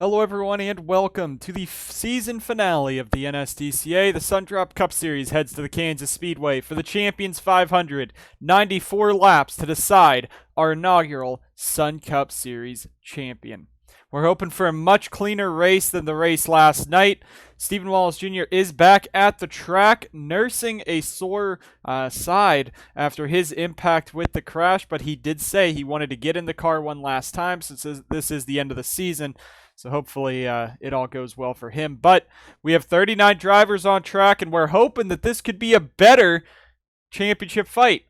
Hello everyone and welcome to the season finale of the NSDCA. The Sundrop Cup Series heads to the Kansas Speedway for the Champions 500, 94 laps to decide our inaugural Sun Cup Series champion. We're hoping for a much cleaner race than the race last night. Stephen Wallace Jr. is back at the track, nursing a sore side after his impact with the crash, but he did say he wanted to get in the car one last time since this is the end of the season. So hopefully it all goes well for him. But we have 39 drivers on track, and we're hoping that this could be a better championship fight.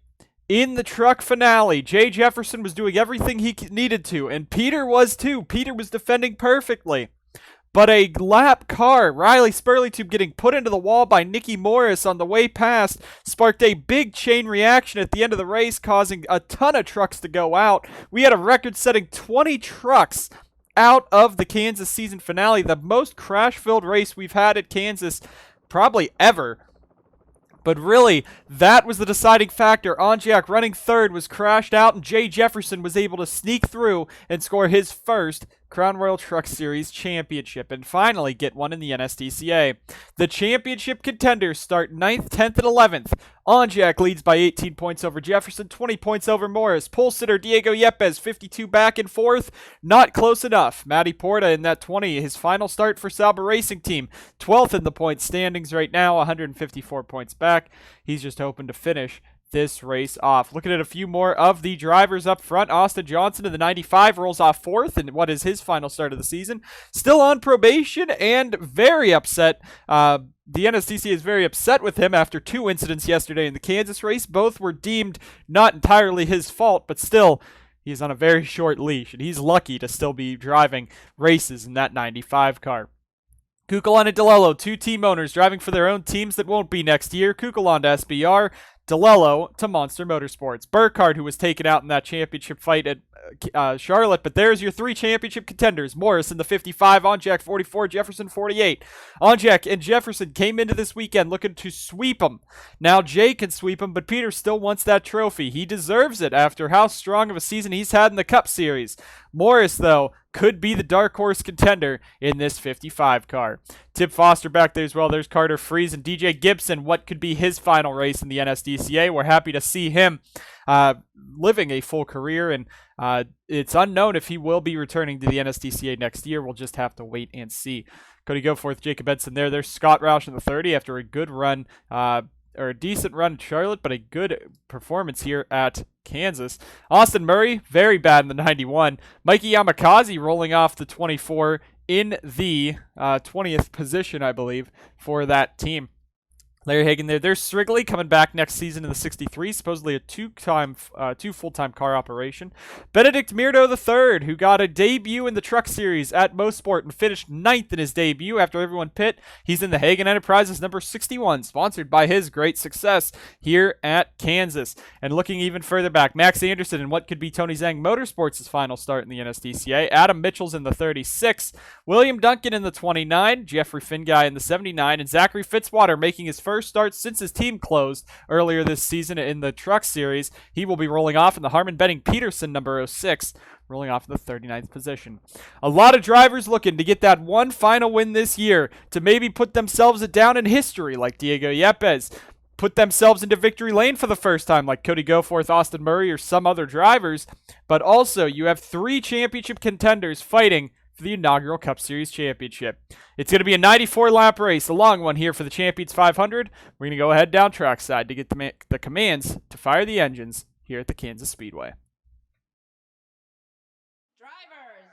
In the truck finale, Jay Jefferson was doing everything he needed to, and Peter was too. Peter was defending perfectly. But a lap car, Riley Spurleytube, getting put into the wall by Nicky Morris on the way past, sparked a big chain reaction at the end of the race, causing a ton of trucks to go out. We had a record-setting 20 trucks out of the Kansas season finale, the most crash-filled race we've had at Kansas probably ever. But really, that was the deciding factor. Onjack, running third, was crashed out, and Jay Jefferson was able to sneak through and score his first Crown Royal Truck Series championship, and finally get one in the NSDCA. The championship contenders start 9th, 10th, and 11th. Onjack leads by 18 points over Jefferson, 20 points over Morris. Pole sitter Diego Yepes, 52 back and forth. Not close enough. Matty Porta in that 20, his final start for Sauber Racing Team. 12th in the point standings right now, 154 points back. He's just hoping to finish this race off. Looking at a few more of the drivers up front. Austin Johnson in the 95 rolls off 4th in what is his final start of the season. Still on probation and very upset. The NSDCA is very upset with him after 2 incidents yesterday in the Kansas race. Both were deemed not entirely his fault, but still, he's on a very short leash, and he's lucky to still be driving races in that 95 car. Kukulon and DeLello, 2 team owners driving for their own teams that won't be next year. Kukulon to SBR, DeLello to Monster Motorsports. Burkhardt, who was taken out in that championship fight at Charlotte, but there's your 3 championship contenders. Morris in the 55, Onjack 44, Jefferson 48. Onjack and Jefferson came into this weekend looking to sweep them. Now Jay can sweep him, but Peter still wants that trophy. He deserves it after how strong of a season he's had in the Cup Series. Morris, though, could be the dark horse contender in this 55 car. Tip Foster back there as well. There's Carter Freeze and DJ Gibson. What could be his final race in the NSDCA? We're happy to see him living a full career, and it's unknown if he will be returning to the NSDCA next year. We'll just have to wait and see. Cody Goforth, Jacob Edson there. There's Scott Roush in the 30 after a good run, or a decent run at Charlotte, but a good performance here at Kansas. Austin Murray, very bad in the 91. Mikey Yamakaze rolling off the 24 in the 20th position, I believe, for that team. Larry Hagan there. There's Strigley coming back next season in the 63, supposedly a two full-time car operation. Benedict Mirdo III, who got a debut in the Truck Series at Mosport and finished 9th in his debut after everyone pit. He's in the Hagan Enterprises number 61, sponsored by his great success here at Kansas. And looking even further back, Max Anderson in what could be Tony Zhang Motorsports' final start in the NSDCA. Adam Mitchell's in the 36, William Duncan in the 29, Jeffrey Finguy in the 79, and Zachary Fitzwater making his first start since his team closed earlier this season in the Truck Series. He will be rolling off in the Harmon Benning Peterson number 06, rolling off in the 39th position. A lot of drivers looking to get that one final win this year to maybe put themselves down in history like Diego Yepes, put themselves into victory lane for the first time like Cody Goforth, Austin Murray, or some other drivers. But also, you have 3 championship contenders fighting for the inaugural Cup Series championship. It's going to be a 94-lap race, a long one here for the Champions 500. We're going to go ahead down trackside to get the commands to fire the engines here at the Kansas Speedway. Drivers,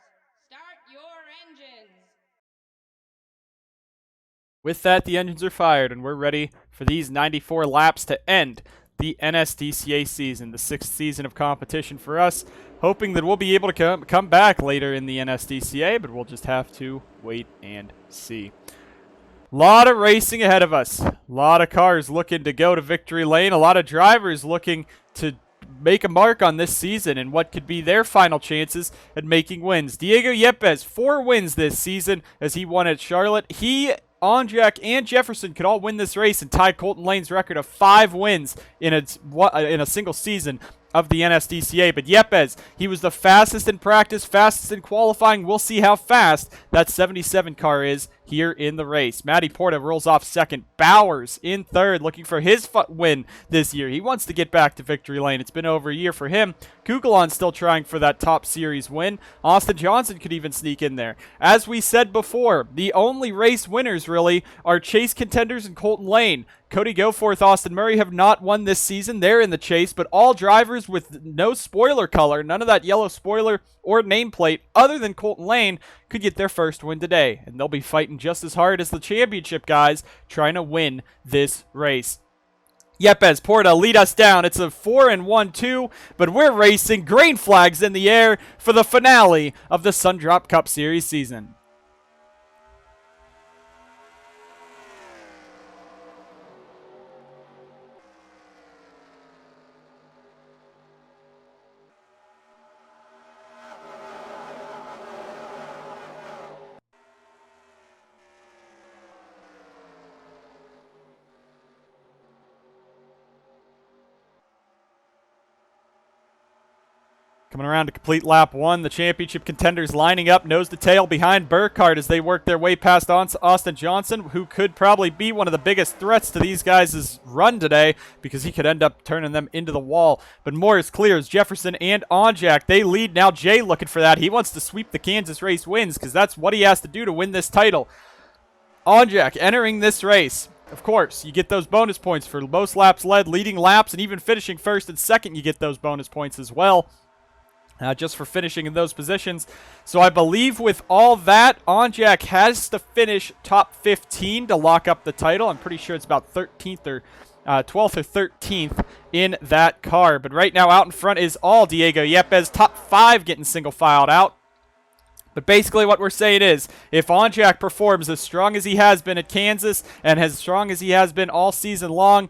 start your engines. With that, the engines are fired, and we're ready for these 94 laps to end the NSDCA season, the 6th season of competition for us. Hoping that we'll be able to come back later in the NSDCA, but we'll just have to wait and see. A lot of racing ahead of us. A lot of cars looking to go to victory lane. A lot of drivers looking to make a mark on this season and what could be their final chances at making wins. Diego Yepes, 4 wins this season as he won at Charlotte. He, Onjack, and Jefferson could all win this race and tie Colton Lane's record of 5 wins in a single season. of the NSDCA. But Yepes, he was the fastest in practice, fastest in qualifying. We'll see how fast that 77 car is here in the race. Matty Porta rolls off second. Bowers in third, looking for his win this year. He wants to get back to victory lane. It's been over a year for him. Kugelon still trying for that top series win. Austin Johnson could even sneak in there. As we said before, the only race winners really are Chase Contenders and Colton Lane. Cody Goforth, Austin Murray have not won this season. They're in the chase, but all drivers with no spoiler color, none of that yellow spoiler or nameplate, other than Colton Lane, could get their first win today. And they'll be fighting just as hard as the championship guys trying to win this race. Yepes, Porta, lead us down. It's a 4-1-2, but we're racing. Green flags in the air for the finale of the Sundrop Cup Series season. Coming around to complete lap one, the championship contenders lining up nose to tail behind Burkhardt as they work their way past Austin Johnson, who could probably be one of the biggest threats to these guys' run today because he could end up turning them into the wall. But Morris clears Jefferson and Onjack. They lead now. Jay looking for that. He wants to sweep the Kansas race wins because that's what he has to do to win this title. Onjack entering this race. Of course, you get those bonus points for most laps led, leading laps, and even finishing first and second, you get those bonus points as well. Just for finishing in those positions. So I believe with all that, Onjack has to finish top 15 to lock up the title. I'm pretty sure it's about 13th or 12th or 13th in that car. But right now out in front is all Diego Yepes, top 5 getting single filed out. But basically what we're saying is, if Onjack performs as strong as he has been at Kansas and as strong as he has been all season long,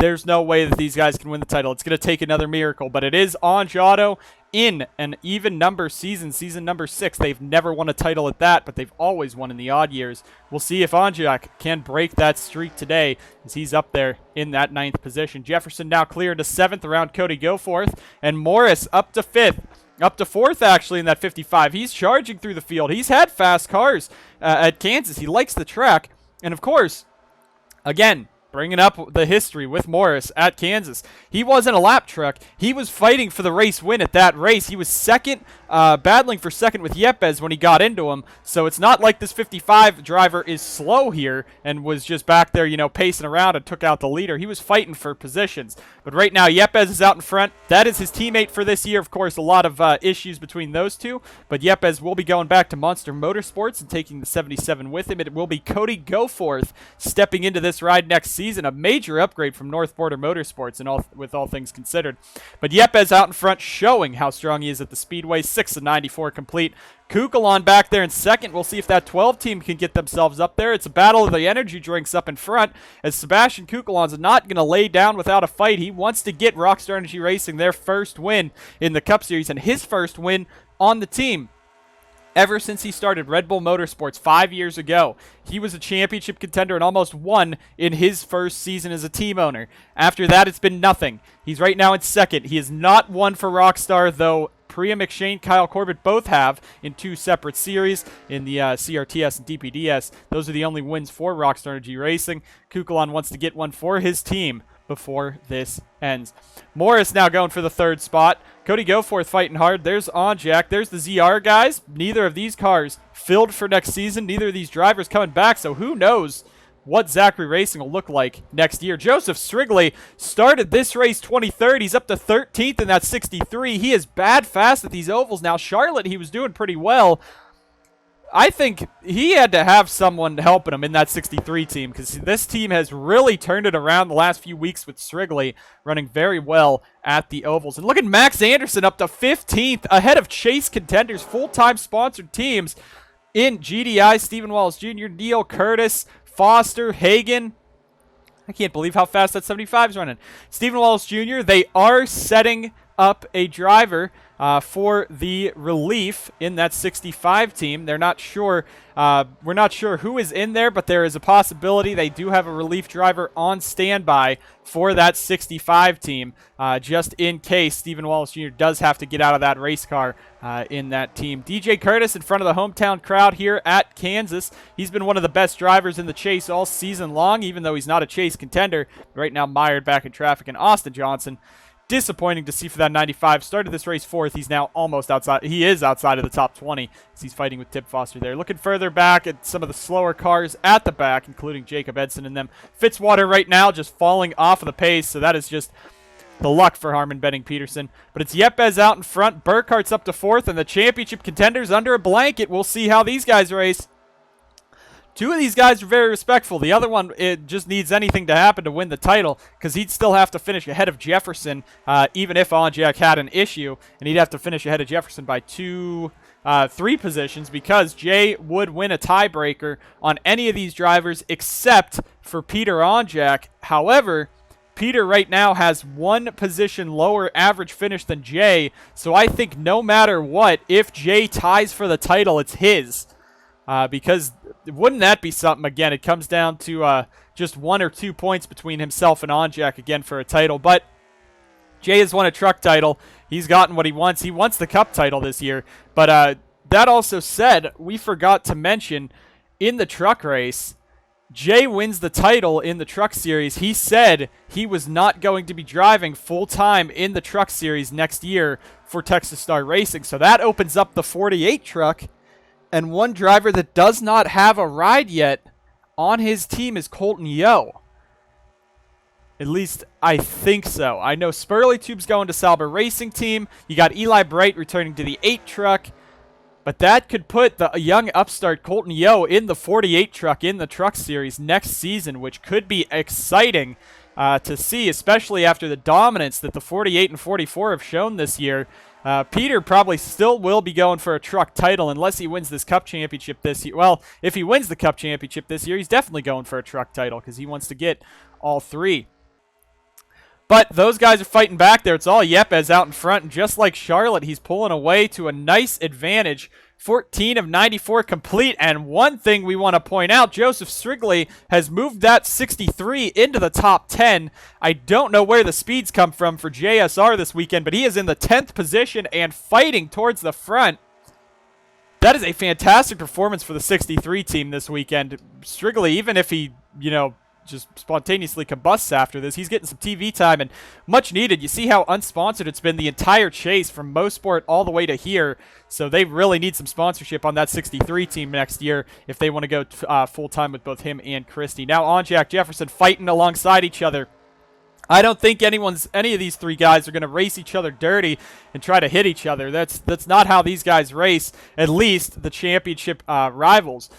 there's no way that these guys can win the title. It's going to take another miracle. But it is Onjato in an even number season number 6. They've never won a title at that, but they've always won in the odd years. We'll see if Onjack can break that streak today as he's up there in that 9th position. Jefferson now clear to 7th around Cody Goforth, and Morris up to 5th. Up to 4th, actually, in that 55. He's charging through the field. He's had fast cars at Kansas. He likes the track. And, of course, again, bringing up the history with Morris at Kansas. He wasn't a lap truck. He was fighting for the race win at that race. He was second, battling for second with Yepes when he got into him. So it's not like this 55 driver is slow here and was just back there, you know, pacing around and took out the leader. He was fighting for positions. But right now, Yepes is out in front. That is his teammate for this year. Of course, a lot of issues between those two. But Yepes will be going back to Monster Motorsports and taking the 77 with him. It will be Cody Goforth stepping into this ride next season. A major upgrade from North Border Motorsports with all things considered. But Yepes out in front showing how strong he is at the Speedway. 6 of 94 complete. Kukulon back there in second. We'll see if that 12 team can get themselves up there. It's a battle of the energy drinks up in front as Sebastian Kukulon's not going to lay down without a fight. He wants to get Rockstar Energy Racing their first win in the Cup Series and his first win on the team. Ever since he started Red Bull Motorsports 5 years ago, he was a championship contender and almost won in his first season as a team owner. After that, it's been nothing. He's right now in second. He has not won for Rockstar, though Priya McShane, Kyle Corbett both have in 2 separate series in the CRTS and DPDS. Those are the only wins for Rockstar Energy Racing. Kukulon wants to get one for his team before this ends. Morris now going for the 3rd spot. Cody Goforth fighting hard. There's Onjack. There's the ZR guys. Neither of these cars filled for next season. Neither of these drivers coming back, so who knows what Zachary Racing will look like next year. Joseph Strigley started this race 23rd. He's up to 13th in that 63. He is bad fast at these ovals. Now, Charlotte, he was doing pretty well. I think he had to have someone helping him in that 63 team because this team has really turned it around the last few weeks with Strigley running very well at the ovals. And look at Max Anderson up to 15th ahead of Chase Contenders, full-time sponsored teams in GDI, Stephen Wallace Jr., Neil Curtis, Foster, Hagen. I can't believe how fast that 75 is running. Stephen Wallace Jr., they are setting up a driver for the relief in that 65 team. They're not sure. We're not sure who is in there, but there is a possibility they do have a relief driver on standby for that 65 team, just in case Stephen Wallace Jr. does have to get out of that race car in that team. DJ Curtis in front of the hometown crowd here at Kansas. He's been one of the best drivers in the chase all season long, even though he's not a chase contender. Right now mired back in traffic. And Austin Johnson, disappointing to see for that 95. Started this race fourth. He's now almost outside. He is outside of the top 20 as he's fighting with Tip Foster there. Looking further back at some of the slower cars at the back, including Jacob Edson and them. Fitzwater right now just falling off of the pace, so that is just the luck for Harmon Benning Peterson. But it's Yepes out in front. Burkhart's up to fourth, and the championship contenders under a blanket. We'll see how these guys race. Two of these guys are very respectful. The other one, it just needs anything to happen to win the title because he'd still have to finish ahead of Jefferson, even if Onjack had an issue, and he'd have to finish ahead of Jefferson by 3 positions because Jay would win a tiebreaker on any of these drivers except for Peter Onjack. However, Peter right now has 1 position lower average finish than Jay, so I think no matter what, if Jay ties for the title, it's his. Because wouldn't that be something? Again, it comes down to just 1 or 2 points between himself and Onjack again for a title. But Jay has won a truck title. He's gotten what he wants. He wants the cup title this year. But that also said, we forgot to mention in the truck race, Jay wins the title in the truck series. He said he was not going to be driving full-time in the truck series next year for Texas Star Racing. So that opens up the 48 truck. And one driver that does not have a ride yet on his team is Colton Yo. At least I think so. I know Spurley Tube's going to Sauber Racing Team. You got Eli Bright returning to the 8 truck. But that could put the young upstart Colton Yo in the 48 truck in the truck series next season, which could be exciting to see, especially after the dominance that the 48 and 44 have shown this year. Peter probably still will be going for a truck title unless he wins this cup championship this year. Well, if he wins the cup championship this year, he's definitely going for a truck title because he wants to get all 3. But those guys are fighting back there. It's all Yepes out in front, and just like Charlotte, he's pulling away to a nice advantage. 14 of 94 complete, and one thing we want to point out, Joseph Strigley has moved that 63 into the top 10. I don't know where the speeds come from for JSR this weekend, but he is in the 10th position and fighting towards the front. That is a fantastic performance for the 63 team this weekend. Strigley, even if he, just spontaneously combusts after this, he's getting some TV time and much needed. You see how unsponsored it's been the entire chase from Mosport all the way to here, so they really need some sponsorship on that 63 team next year if they want to go full-time with both him and Christie. Now Onjack, Jefferson fighting alongside each other. I don't think any of these 3 guys are going to race each other dirty and try to hit each other. That's not how these guys race, at least the championship rivals.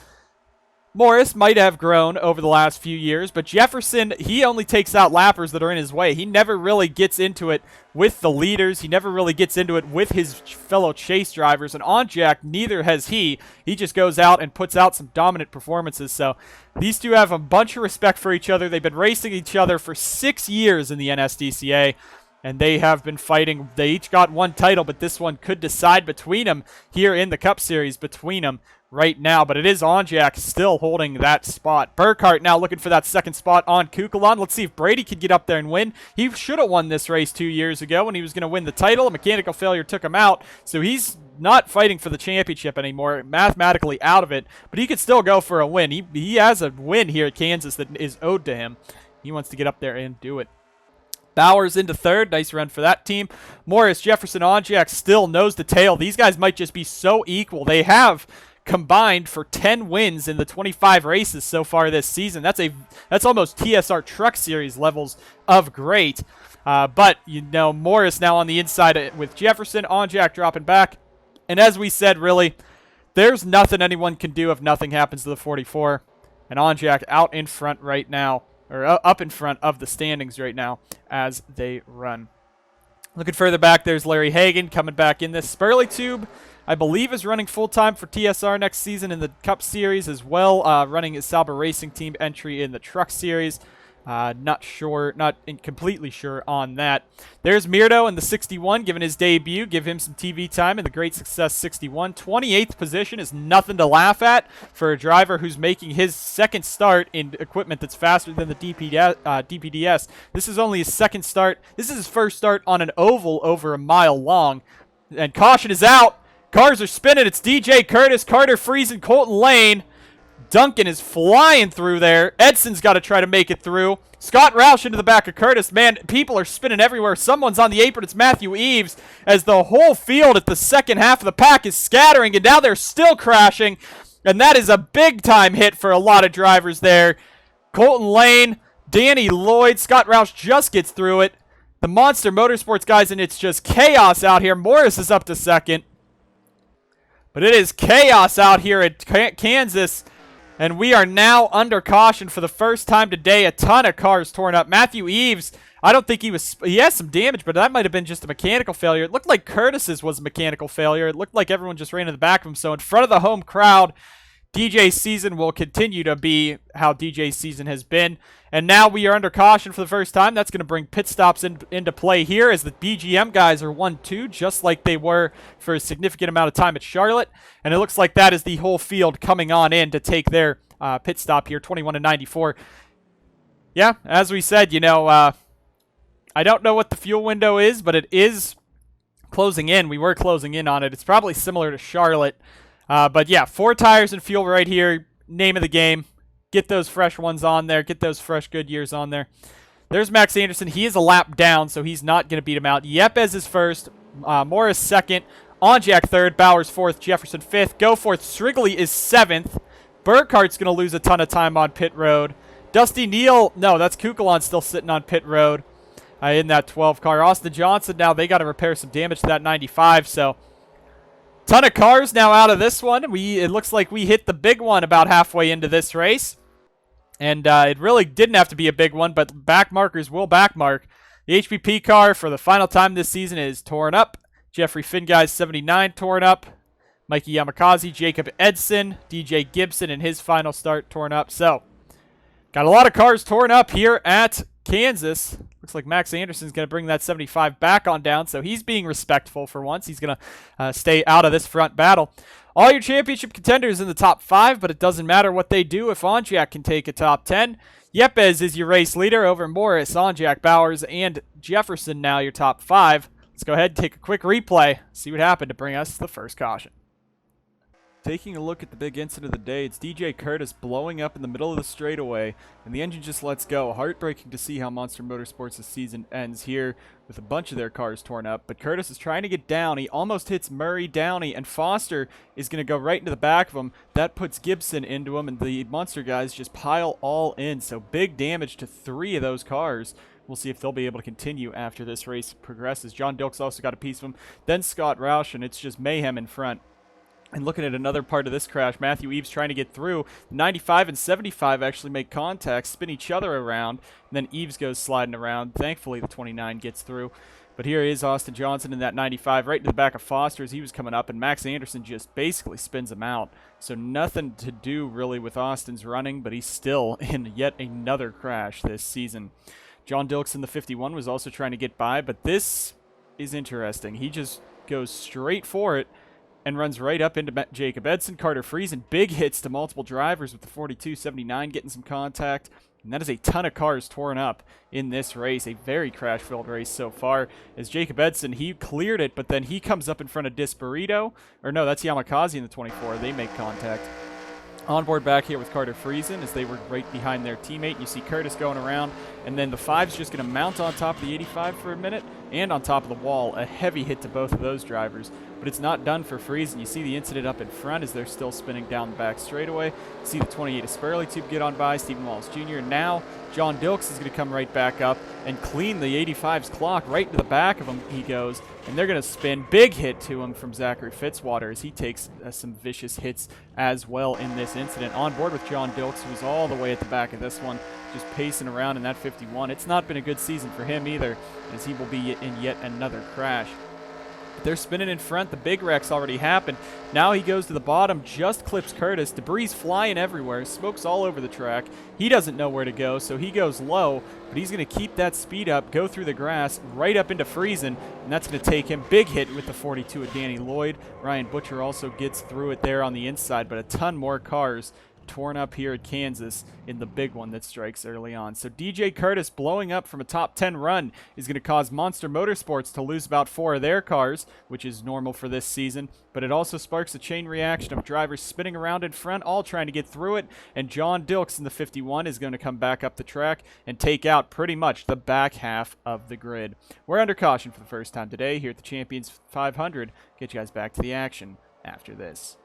Morris might have grown over the last few years, but Jefferson, he only takes out lappers that are in his way. He never really gets into it with the leaders. He never really gets into it with his fellow chase drivers. And Onjack, neither has he. He just goes out and puts out some dominant performances. So these two have a bunch of respect for each other. They've been racing each other for 6 years in the NSDCA. And they have been fighting. They each got 1 title, but this one could decide between them here in the Cup Series between them right now. But it is Onjack still holding that spot. Burkhart now looking for that 2nd spot on Kukulon. Let's see if Brady could get up there and win. He should have won this race 2 years ago when he was going to win the title. A mechanical failure took him out, so he's not fighting for the championship anymore, mathematically out of it. But he could still go for a win. He has a win here at Kansas that is owed to him. He wants to get up there and do it. Bowers into 3rd. Nice run for that team. Morris, Jefferson, Onjack still nose to tail. These guys might just be so equal. They have combined for 10 wins in the 25 races so far this season. That's almost TSR Truck Series levels of great. But, Morris now on the inside with Jefferson. Onjack dropping back. And as we said, really, there's nothing anyone can do if nothing happens to the 44. And Onjack out in front right now. Or up in front of the standings right now as they run. Looking further back, there's Larry Hagan coming back in this. Spurley Tube, I believe, is running full-time for TSR next season in the Cup Series as well, running his Sauber Racing Team entry in the Truck Series. Not sure, completely sure on that. There's Mirdo in the 61, giving his debut. Give him some TV time in the Great Success 61. 28th position is nothing to laugh at for a driver who's making his second start in equipment that's faster than the DPDS. This is only his second start. This is his first start on an oval over a mile long. And caution is out. Cars are spinning. It's DJ Curtis, Carter Friesen, Colton Lane. Duncan is flying through there. Edson's got to try to make it through. Scott Roush into the back of Curtis. Man, people are spinning everywhere. Someone's on the apron. It's Matthew Eves as the whole field at the second half of the pack is scattering, and now they're still crashing. And that is a big-time hit for a lot of drivers there. Colton Lane, Danny Lloyd, Scott Roush just gets through it. The Monster Motorsports guys, and it's just chaos out here. Morris is up to second. But it is chaos out here at Kansas. And we are now under caution for the first time today. A ton of cars torn up. Matthew Eves, I don't think he has some damage, but that might have been just a mechanical failure. It looked like Curtis's was a mechanical failure. It looked like everyone just ran in the back of him. So in front of the home crowd, DJ's season will continue to be how DJ's season has been. And now we are under caution for the first time. That's going to bring pit stops into play here as the BGM guys are 1-2, just like they were for a significant amount of time at Charlotte. And it looks like that is the whole field coming on in to take their pit stop here, 21-94. Yeah, as we said, you know, I don't know what the fuel window is, but it is closing in. We were closing in on it. It's probably similar to Charlotte. But yeah, 4 tires and fuel right here. Name of the game. Get those fresh ones on there. Get those fresh Goodyears on there. There's Max Anderson. He is a lap down, so he's not going to beat him out. Yepes is first. Morris second. Onjack third. Bowers fourth. Jefferson fifth. Goforth. Strigley is seventh. Burkhart's going to lose a ton of time on pit road. Dusty Neal. No, that's Kukulon still sitting on pit road in that 12 car. Austin Johnson, now they got to repair some damage to that 95, so... Ton of cars now out of this one. It looks like we hit the big one about halfway into this race. And it really didn't have to be a big one, but back markers will back mark. The HPP car for the final time this season is torn up. Jeffrey Finguy's 79 torn up. Mikey Yamakaze, Jacob Edson, DJ Gibson in his final start torn up. So, got a lot of cars torn up here at Kansas. Looks like Max Anderson's going to bring that 75 back on down, so he's being respectful for once. He's going to stay out of this front battle. All your championship contenders in the top 5, but it doesn't matter what they do if Onjack can take a top 10. Yepes is your race leader over Morris, Onjack, Bowers, and Jefferson now your top 5. Let's go ahead and take a quick replay, see what happened to bring us the first caution. Taking a look at the big incident of the day, it's DJ Curtis blowing up in the middle of the straightaway, and the engine just lets go. Heartbreaking to see how Monster Motorsports' season ends here with a bunch of their cars torn up. But Curtis is trying to get down. He almost hits Murray, Downey, and Foster is going to go right into the back of him. That puts Gibson into him, and the Monster guys just pile all in. So big damage to 3 of those cars. We'll see if they'll be able to continue after this race progresses. John Dilk's also got a piece of him. Then Scott Roush, and it's just mayhem in front. And looking at another part of this crash, Matthew Eves trying to get through. 95 and 75 actually make contact, spin each other around, and then Eves goes sliding around. Thankfully, the 29 gets through. But here is Austin Johnson in that 95, right into the back of Foster as he was coming up, and Max Anderson just basically spins him out. So nothing to do really with Austin's running, but he's still in yet another crash this season. John Dilks in the 51 was also trying to get by, but this is interesting. He just goes straight for it and runs right up into Jacob Edson, Carter Friesen. Big hits to multiple drivers with the 42-79 getting some contact. And that is a ton of cars torn up in this race. A very crash-filled race so far. As Jacob Edson, he cleared it, but then he comes up in front of Disparito. Or no, that's Yamakaze in the 24. They make contact. Onboard back here with Carter Friesen as they were right behind their teammate. You see Curtis going around, and then the 5's just going to mount on top of the 85 for a minute and on top of the wall. A heavy hit to both of those drivers. But it's not done for Friesen. You see the incident up in front as they're still spinning down the back straightaway. You see the 28 Asperly tube get on by, Stephen Wallace Jr. Now John Dilks is going to come right back up and clean the 85's clock. Right into the back of him he goes, and they're going to spin. Big hit to him from Zachary Fitzwater as he takes some vicious hits as well in this incident. On board with John Dilks, who's all the way at the back of this one, just pacing around in that 51. It's not been a good season for him either, as he will be in yet another crash. They're spinning in front. The big wreck's already happened. Now he goes to the bottom, just clips Curtis. Debris flying everywhere. Smoke's all over the track. He doesn't know where to go, so he goes low, but he's going to keep that speed up, go through the grass, right up into Friesen, and that's going to take him. Big hit with the 42 of Danny Lloyd. Ryan Butcher also gets through it there on the inside, but a ton more cars torn up here at Kansas in the big one that strikes early on. So DJ Curtis blowing up from a top 10 run is going to cause Monster Motorsports to lose about 4 of their cars, which is normal for this season, but it also sparks a chain reaction of drivers spinning around in front, all trying to get through it, and John Dilks in the 51 is going to come back up the track and take out pretty much the back half of the grid. We're under caution for the first time today here at the Champions 500. Get you guys back to the action after this.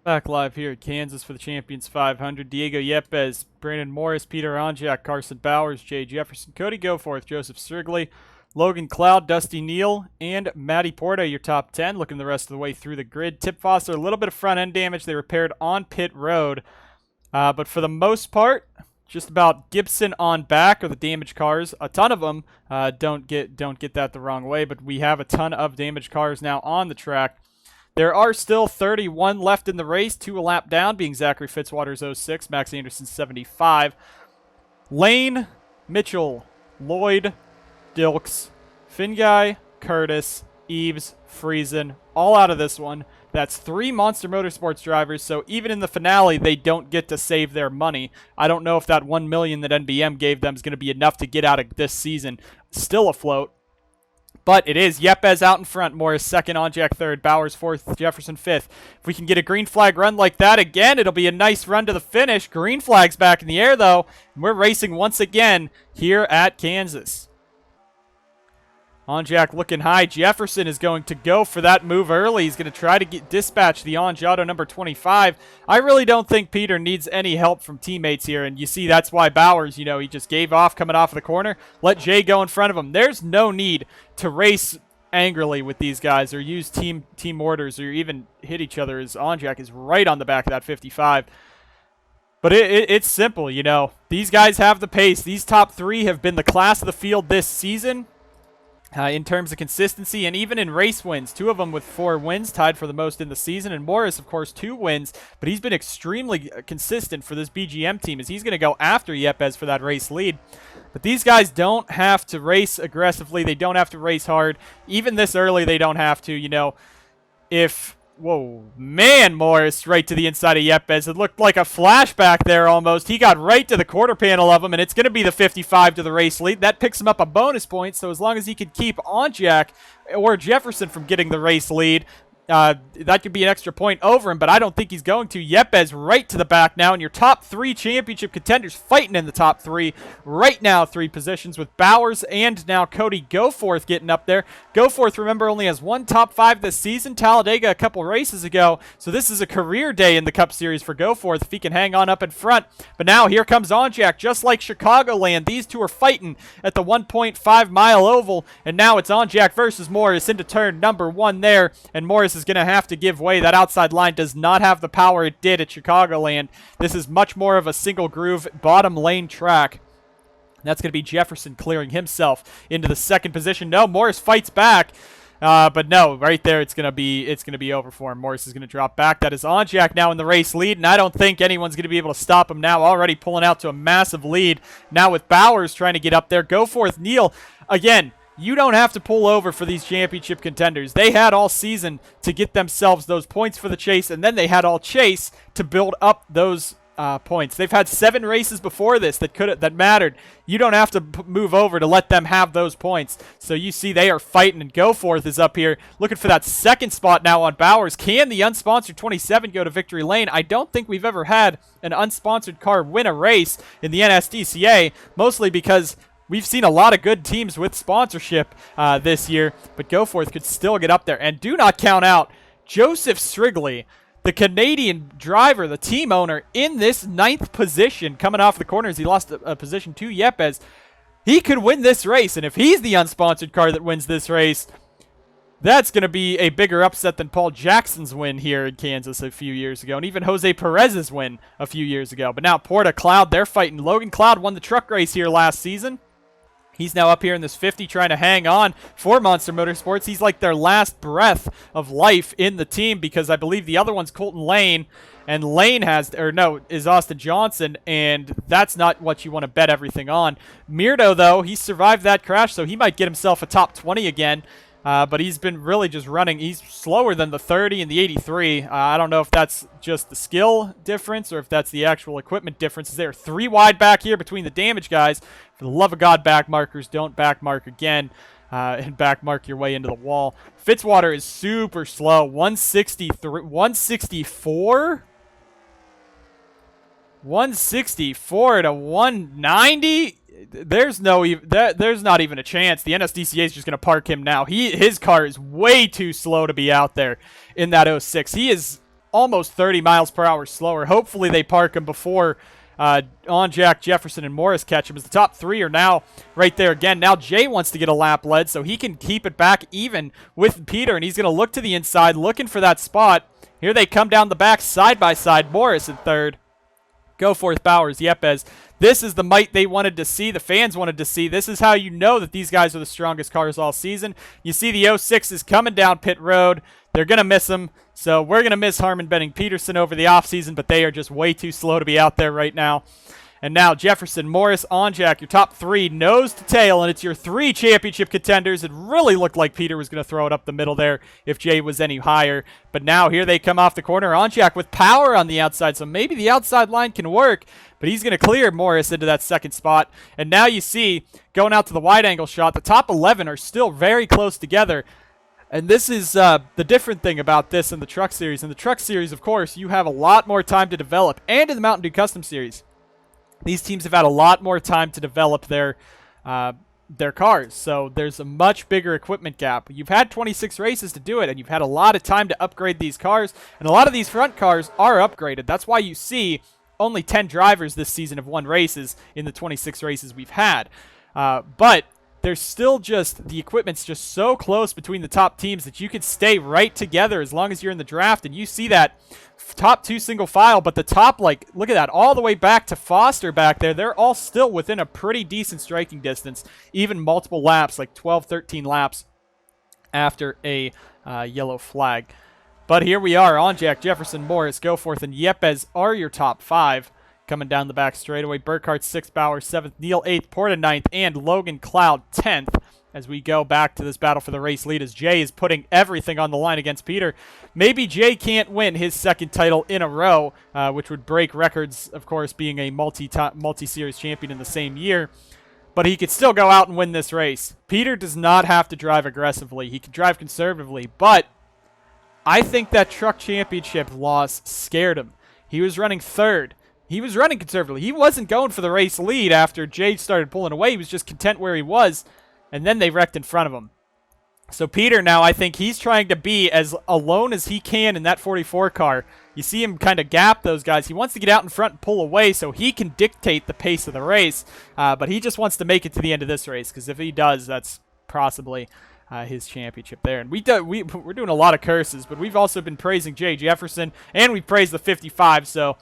Back live here at Kansas for the Champions 500. Diego Yepes, Brandon Morris, Peter Onjack, Carson Bowers, Jay Jefferson, Cody Goforth, Joseph Strigley, Logan Cloud, Dusty Neal, and Matty Porta, your top 10. Looking the rest of the way through the grid. Tip Foster, a little bit of front end damage they repaired on pit road. But for the most part, just about Gibson on back are the damaged cars. A ton of them. Don't get that the wrong way, but we have a ton of damaged cars now on the track. There are still 31 left in the race, 2 a lap down, being Zachary Fitzwater's 06, Max Anderson's 75. Lane, Mitchell, Lloyd, Dilks, Finguy, Curtis, Eves, Friesen, all out of this one. That's 3 Monster Motorsports drivers, so even in the finale, they don't get to save their money. I don't know if that $1 million that NBM gave them is going to be enough to get out of this season still afloat. But it is Yepes out in front, Morris second, Onjack third, Bowers fourth, Jefferson fifth. If we can get a green flag run like that again, it'll be a nice run to the finish. Green flag's back in the air, though. And we're racing once again here at Kansas. Onjack looking high. Jefferson is going to go for that move early. He's going to try to dispatch the Onjado number 25. I really don't think Peter needs any help from teammates here, and you see that's why Bowers, he just gave off coming off of the corner. Let Jay go in front of him. There's no need to race angrily with these guys or use team orders or even hit each other, as Onjack is right on the back of that 55. But it's simple, These guys have the pace. These top 3 have been the class of the field this season. In terms of consistency and even in race wins. 2 of them with 4 wins, tied for the most in the season. And Morris, of course, 2 wins, but he's been extremely consistent for this BGM team as he's going to go after Yepes for that race lead. But these guys don't have to race aggressively. They don't have to race hard. Even this early, they don't have to, if... Whoa, man, Morris right to the inside of Yepes. It looked like a flashback there almost. He got right to the quarter panel of him, and it's going to be the 55 to the race lead. That picks him up a bonus point, so as long as he could keep Onjack or Jefferson from getting the race lead, that could be an extra point over him, but I don't think he's going to. Yepes right to the back now, and your top 3 championship contenders fighting in the top 3 right now. 3 positions with Bowers and now Cody Goforth getting up there. Goforth, remember, only has 1 top 5 this season. Talladega a couple races ago, so this is a career day in the Cup Series for Goforth if he can hang on up in front. But now here comes Onjack, just like Chicagoland. These 2 are fighting at the 1.5-mile oval, and now it's Onjack versus Morris into turn number 1 there, and Morris is going to have to give way. That outside line does not have the power it did at Chicagoland. This is much more of a single groove bottom lane track. That's going to be Jefferson clearing himself into the 2nd position. No, Morris fights back. But no, right there it's going to be over for him. Morris is going to drop back. That is Onjack now in the race lead, and I don't think anyone's going to be able to stop him now. Already pulling out to a massive lead. Now with Bowers trying to get up there. Goforth, Neal again. You don't have to pull over for these championship contenders. They had all season to get themselves those points for the chase, and then they had all chase to build up those points. They've had 7 races before this that mattered. You don't have to move over to let them have those points. So you see they are fighting, and Goforth is up here looking for that 2nd spot now on Bowers. Can the unsponsored 27 go to victory lane? I don't think we've ever had an unsponsored car win a race in the NSDCA, mostly because we've seen a lot of good teams with sponsorship this year, but Goforth could still get up there. And do not count out Joseph Strigley, the Canadian driver, the team owner, in this 9th position, coming off the corners. He lost a position to Yepes. He could win this race, and if he's the unsponsored car that wins this race, That's going to be a bigger upset than Paul Jackson's win here in Kansas a few years ago, and even Jose Perez's win a few years ago. But now Porta, Cloud, they're fighting. Logan Cloud won the truck race here last season. He's now up here in this 50 trying to hang on for Monster Motorsports. He's like their last breath of life in the team because I believe the other one's Colton Lane. And Lane is Austin Johnson, and that's not what you want to bet everything on. Mirdo, though, he survived that crash, so he might get himself a top 20 again. But he's been really just running. He's slower than the 30 and the 83. I don't know if that's just the skill difference or if that's the actual equipment difference. There are 3 wide back here between the damage guys. For the love of God, back markers, don't back mark again and back mark your way into the wall. Fitzwater is super slow. 163, 164? 164 to 190? There's not even a chance. The NSDCA is just going to park him now. His car is way too slow to be out there in that 06. He is almost 30 miles per hour slower. Hopefully they park him before Onjack, Jefferson, and Morris catch him, as the top 3 are now right there again. Now Jay wants to get a lap led so he can keep it back even with Peter, and he's going to look to the inside looking for that spot. Here they come down the back side by side. Morris in third. Goforth, Bowers, Yepes. This is the might they wanted to see, the fans wanted to see. This is how you know that these guys are the strongest cars all season. You see the 06 is coming down pit road. They're going to miss him. So we're going to miss Harmon Benning Peterson over the offseason, but they are just way too slow to be out there right now. And now Jefferson, Morris, Onjack, your top 3, nose to tail, and it's your 3 championship contenders. It really looked like Peter was going to throw it up the middle there if Jay was any higher. But now here they come off the corner. Onjack with power on the outside, so maybe the outside line can work. But he's going to clear Morris into that second spot. And now you see, going out to the wide-angle shot, the top 11 are still very close together. And this is the different thing about this in the Truck Series. In the Truck Series, of course, you have a lot more time to develop. And in the Mountain Dew Custom Series, these teams have had a lot more time to develop their cars. So there's a much bigger equipment gap. You've had 26 races to do it, and you've had a lot of time to upgrade these cars. And a lot of these front cars are upgraded. That's why you see only 10 drivers this season have won races in the 26 races we've had. But there's still just, the equipment's just so close between the top teams that you can stay right together as long as you're in the draft. And you see that top 2 single file, but the top, like, look at that, all the way back to Foster back there, they're all still within a pretty decent striking distance, even multiple laps, like 12, 13 laps after a yellow flag. But here we are, Onjack, Jefferson, Morris, Goforth, and Yepes are your top 5. Coming down the back straightaway, Burkhart 6th, Bauer 7th, Neal 8th, Porta 9th, and Logan Cloud 10th. As we go back to this battle for the race lead, as Jay is putting everything on the line against Peter. Maybe Jay can't win his 2nd title in a row, which would break records, of course, being a multi-series champion in the same year. But he could still go out and win this race. Peter does not have to drive aggressively. He can drive conservatively, but I think that truck championship loss scared him. He was running 3rd. He was running conservatively. He wasn't going for the race lead after Jay started pulling away. He was just content where he was, and then they wrecked in front of him. So Peter now, I think he's trying to be as alone as he can in that 44 car. You see him kind of gap those guys. He wants to get out in front and pull away so he can dictate the pace of the race, but he just wants to make it to the end of this race, because if he does, that's possibly his championship there. And we're doing a lot of curses, but we've also been praising Jay Jefferson, and we've praised the 55, so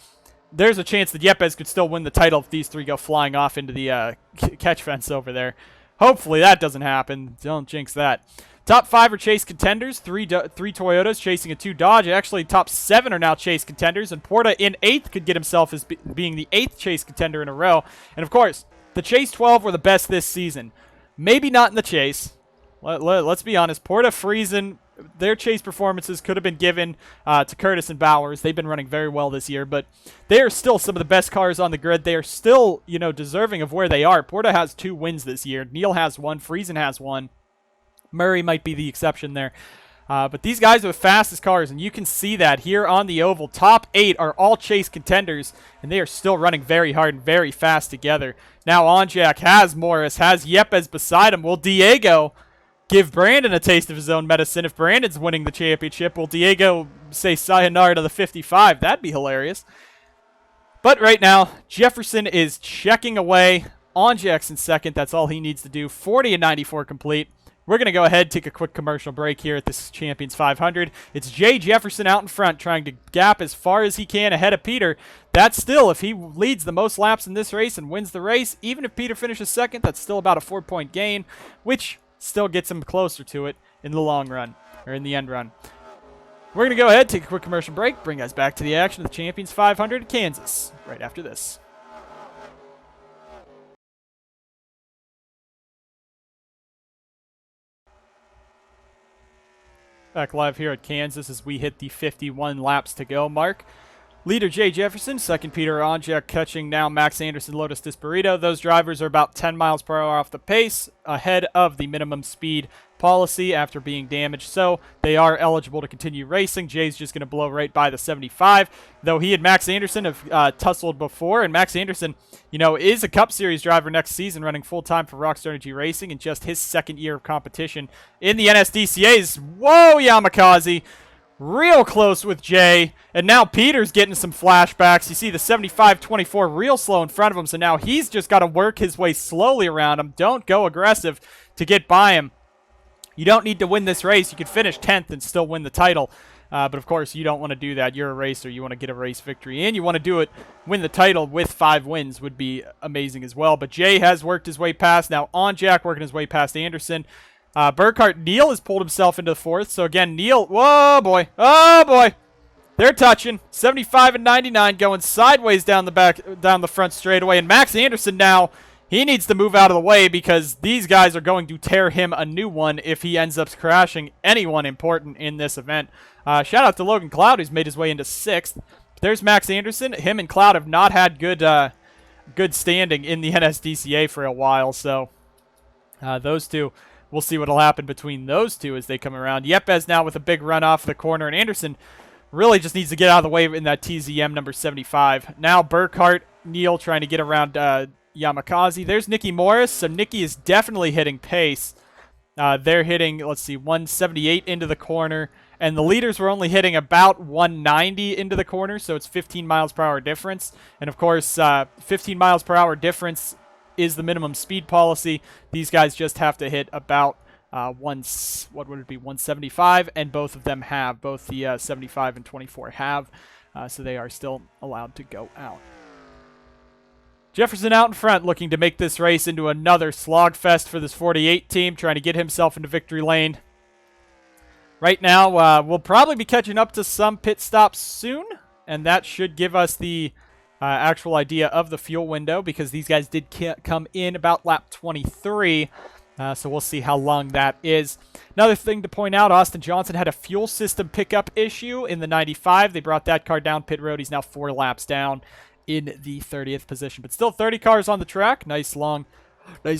there's a chance that Yepes could still win the title if these 3 go flying off into the catch fence over there. Hopefully that doesn't happen. Don't jinx that. Top 5 are chase contenders. 3 Toyotas chasing a 2 Dodge. Actually, top 7 are now chase contenders. And Porta in 8th could get himself as being the 8th chase contender in a row. And, of course, the Chase 12 were the best this season. Maybe not in the chase. Let's be honest. Porta, Friesen, their chase performances could have been given to Curtis and Bowers. They've been running very well this year, but they are still some of the best cars on the grid. They are still, deserving of where they are. Porta has 2 wins this year. Neal has 1. Friesen has 1. Murray might be the exception there. But these guys are the fastest cars, and you can see that here on the oval. Top 8 are all chase contenders, and they are still running very hard and very fast together. Now Onjack has Morris, has Yepes beside him. Will Diego give Brandon a taste of his own medicine? If Brandon's winning the championship, will Diego say sayonara to the 55? That'd be hilarious. But right now, Jefferson is checking away. Onjack's in second. That's all he needs to do. 40 and 94 complete. We're going to go ahead, take a quick commercial break here at this Champions 500. It's Jay Jefferson out in front, trying to gap as far as he can ahead of Peter. That's still, if he leads the most laps in this race and wins the race, even if Peter finishes second, that's still about a 4-point gain, which still gets him closer to it in the long run, or in the end run. We're going to go ahead, take a quick commercial break, bring us back to the action of the Champions 500 at Kansas right after this. Back live here at Kansas as we hit the 51 laps to go mark. Leader Jay Jefferson, second Peter Onjack, catching now Max Anderson, Lotus Desperito. Those drivers are about 10 miles per hour off the pace, ahead of the minimum speed policy after being damaged, so they are eligible to continue racing. Jay's just going to blow right by the 75, though he and Max Anderson have tussled before, and Max Anderson, you know, is a Cup Series driver next season, running full-time for Rockstar Energy Racing in just his second year of competition in the NSDCA's. Whoa, Yamakaze! Real close with Jay, and now Peter's getting some flashbacks. You see the 75-24 real slow in front of him, so now he's just got to work his way slowly around him. Don't go aggressive to get by him. You don't need to win this race. You could finish 10th and still win the title. But, of course, you don't want to do that. You're a racer. You want to get a race victory. And you want to do it, win the title with 5 wins would be amazing as well. But Jay has worked his way past. Now Onjack working his way past Anderson. Burkhart, Neal has pulled himself into the 4th. So, again, Neal, whoa, boy. Oh, boy. They're touching. 75 and 99 going sideways down the front straightaway. And Max Anderson now, he needs to move out of the way because these guys are going to tear him a new one if he ends up crashing anyone important in this event. Shout out to Logan Cloud, who's made his way into 6th. There's Max Anderson. Him and Cloud have not had good standing in the NSDCA for a while, so those two, we'll see what will happen between those two as they come around. Yepes now with a big run off the corner, and Anderson really just needs to get out of the way in that TZM number 75. Now Burkhart, Neal trying to get around Yamakaze. There's Nicky Morris, so Nicky is definitely hitting pace. They're hitting, let's see, 178 into the corner, and the leaders were only hitting about 190 into the corner, so it's 15 miles per hour difference. And of course, 15 miles per hour difference is the minimum speed policy. These guys just have to hit about 175, and both of them have, both the 75 and 24 have, so they are still allowed to go out. Jefferson out in front, looking to make this race into another slogfest for this 48 team, trying to get himself into victory lane. Right now, we'll probably be catching up to some pit stops soon, and that should give us the actual idea of the fuel window, because these guys did come in about lap 23, so we'll see how long that is. Another thing to point out, Austin Johnson had a fuel system pickup issue in the 95. They brought that car down pit road. He's now 4 laps down in the 30th position, but still 30 cars on the track. Nice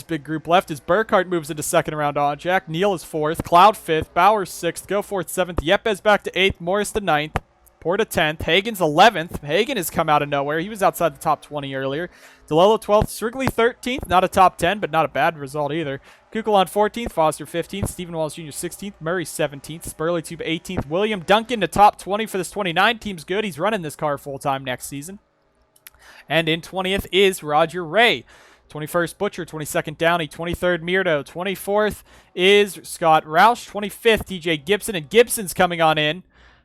big group left as Burkhart moves into second around Onjack. Neal is 4th, Cloud 5th, Bowers 6th, Goforth 7th, Yepes back to 8th, Morris to 9th, Porta 10th, Hagen's 11th. Hagen has come out of nowhere. He was outside the top 20 earlier. DeLello 12th, Strigley 13th, not a top 10, but not a bad result either. Kukulon 14th, Foster 15th, Stephen Wallace Jr. 16th, Murray 17th, Spurley Tube 18th, William Duncan to top 20 for this 29 team's good. He's running this car full-time next season. And in 20th is Roger Ray. 21st, Butcher. 22nd, Downey. 23rd, Mirdo. 24th is Scott Roush. 25th, DJ Gibson. And Gibson's coming on in.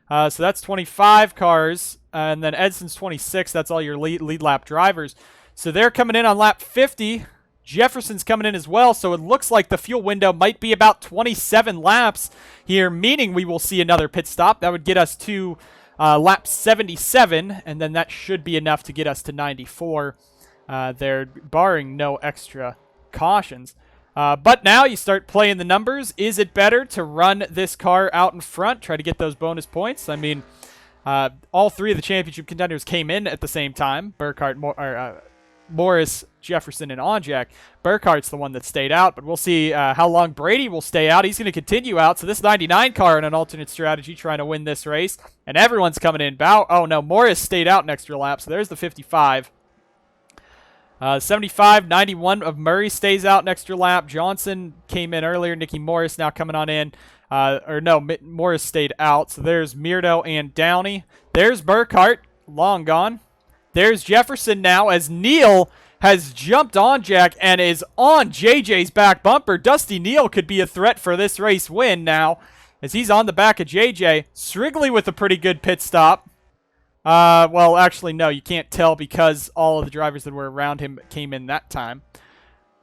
So that's 25 cars. And then Edson's 26. That's all your lead lap drivers. So they're coming in on lap 50. Jefferson's coming in as well. So it looks like the fuel window might be about 27 laps here, meaning we will see another pit stop. That would get us to lap 77, and then that should be enough to get us to 94. They're barring no extra cautions. But now you start playing the numbers. Is it better to run this car out in front, try to get those bonus points? I mean, all 3 of the championship contenders came in at the same time. Burkhart, Morris, Jefferson, and Onjack. Burkhart's the one that stayed out, but we'll see how long Brady will stay out. He's going to continue out. So this 99 car in an alternate strategy trying to win this race, and everyone's coming in. Oh, no, Morris stayed out an extra lap, so there's the 55. 75, 91 of Murray stays out an extra lap. Johnson came in earlier. Nicky Morris now coming on in. Morris stayed out. So there's Mirdo and Downey. There's Burkhart, long gone. There's Jefferson now as Neal has jumped Onjack and is on JJ's back bumper. Dusty Neal could be a threat for this race win now, as he's on the back of JJ. Strigley with a pretty good pit stop. Well, actually, no, you can't tell because all of the drivers that were around him came in that time.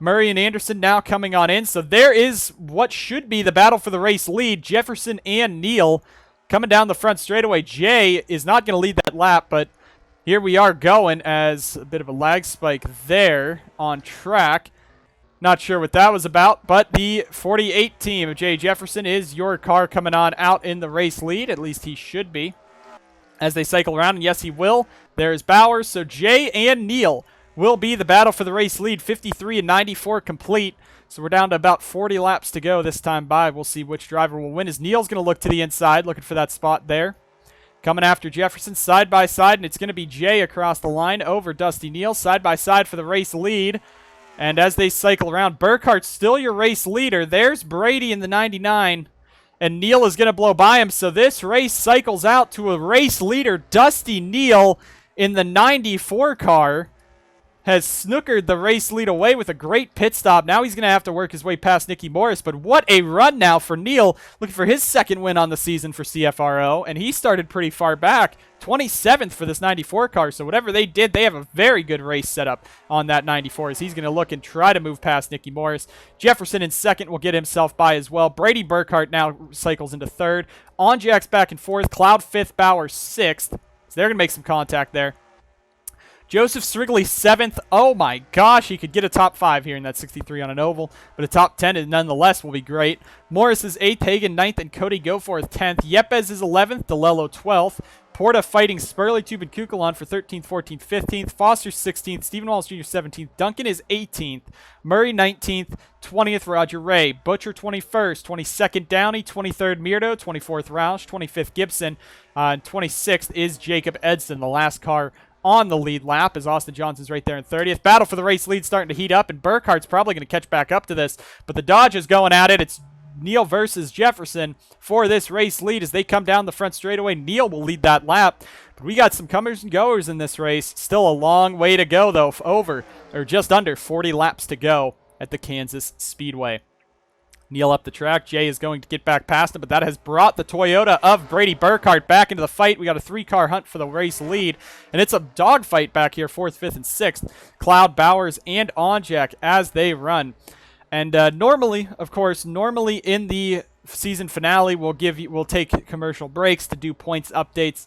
Murray and Anderson now coming on in. So there is what should be the battle for the race lead. Jefferson and Neal coming down the front straightaway. Jay is not going to lead that lap, but here we are going as a bit of a lag spike there on track. Not sure what that was about, but the 48 team of Jay Jefferson is your car coming on out in the race lead. At least he should be as they cycle around, and yes, he will. There's Bowers. So Jay and Neal will be the battle for the race lead. 53 and 94 complete. So we're down to about 40 laps to go this time by. We'll see which driver will win as Neal's going to look to the inside, looking for that spot there. Coming after Jefferson side by side, and it's going to be Jay across the line over Dusty Neal. Side by side for the race lead. And as they cycle around, Burkhart's still your race leader. There's Brady in the 99. And Neal is going to blow by him. So this race cycles out to a race leader. Dusty Neal in the 94 car has snookered the race lead away with a great pit stop. Now he's going to have to work his way past Nicky Morris, but what a run now for Neal, looking for his second win on the season for CFRO, and he started pretty far back, 27th for this 94 car, so whatever they did, they have a very good race setup on that 94, as he's going to look and try to move past Nicky Morris. Jefferson in second will get himself by as well. Brady Burkhart now cycles into third. Onjack's back and fourth. Cloud fifth. Bauer sixth. So they're going to make some contact there. Joseph Strigley 7th. Oh my gosh, he could get a top 5 here in that 63 on an oval, but a top 10 is nonetheless will be great. Morris is 8th, Hagan 9th, and Cody Goforth 10th. Yepes is 11th, DeLello 12th. Porta fighting Spurley, Tube, and Kukulon for 13th, 14th, 15th. Foster 16th, Stephen Wallace Jr. 17th. Duncan is 18th. Murray 19th, 20th, Roger Ray. Butcher 21st, 22nd, Downey, 23rd, Mirdo, 24th, Roush, 25th, Gibson, and 26th is Jacob Edson, the last car on the lead lap, as Austin Johnson's right there in 30th. Battle for the race lead starting to heat up, and Burkhart's probably going to catch back up to this, but the Dodge is going at it. It's Neal versus Jefferson for this race lead as they come down the front straightaway. Neal will lead that lap, but we got some comers and goers in this race. Still a long way to go, though, just under 40 laps to go at the Kansas Speedway. Neal up the track. Jay is going to get back past him, but that has brought the Toyota of Brady Burkhart back into the fight. We got a 3-car hunt for the race lead, and it's a dogfight back here, 4th, 5th, and 6th. Cloud, Bowers, and Onjack as they run. And normally in the season finale, we'll take commercial breaks to do points updates.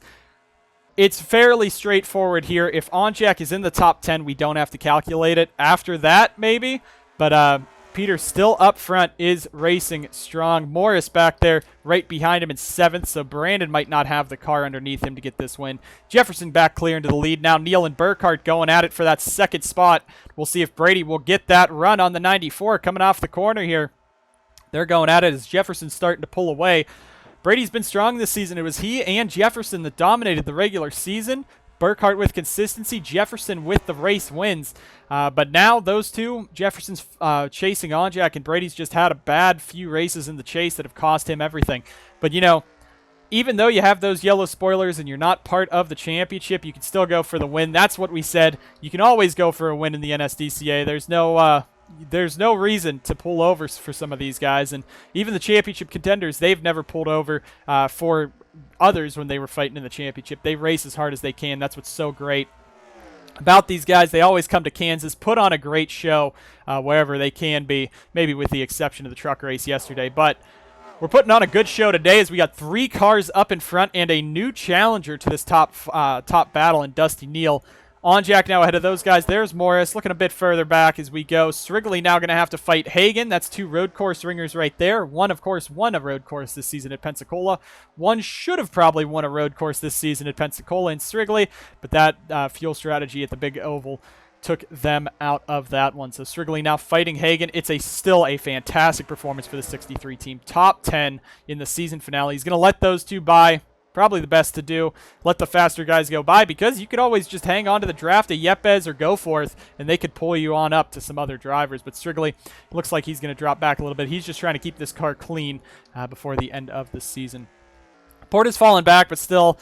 It's fairly straightforward here. If Onjack is in the top 10, we don't have to calculate it. After that, maybe, but Peter still up front is racing strong. Morris back there right behind him in 7th, so Brandon might not have the car underneath him to get this win. Jefferson back clear into the lead. Now Neal and Burkhart going at it for that second spot. We'll see if Brady will get that run on the 94 coming off the corner here. They're going at it as Jefferson's starting to pull away. Brady's been strong this season. It was he and Jefferson that dominated the regular season. Burkhart with consistency, Jefferson with the race wins. But now those two, Jefferson's chasing Onjack, and Brady's just had a bad few races in the chase that have cost him everything. But, you know, even though you have those yellow spoilers and you're not part of the championship, you can still go for the win. That's what we said. You can always go for a win in the NSDCA. There's no reason to pull over for some of these guys. And even the championship contenders, they've never pulled over for others when they were fighting in the championship. They race as hard as they can. That's what's so great about these guys. They always come to Kansas, put on a great show wherever they can be, maybe with the exception of the truck race yesterday. But we're putting on a good show today as we got 3 cars up in front and a new challenger to this top battle in Dusty Neal. Onjack now ahead of those guys. There's Morris looking a bit further back as we go. Strigley now going to have to fight Hagan. That's 2 road course ringers right there. One, of course, won a road course this season at Pensacola. One should have probably won a road course this season at Pensacola in Strigley, but that fuel strategy at the big oval took them out of that one. So Strigley now fighting Hagan. It's still a fantastic performance for the 63 team. Top 10 in the season finale. He's going to let those two by. Probably the best to do. Let the faster guys go by, because you could always just hang on to the draft of Yepes or Goforth, and they could pull you on up to some other drivers. But Strigley looks like he's going to drop back a little bit. He's just trying to keep this car clean before the end of the season. Porta's fallen back, but still,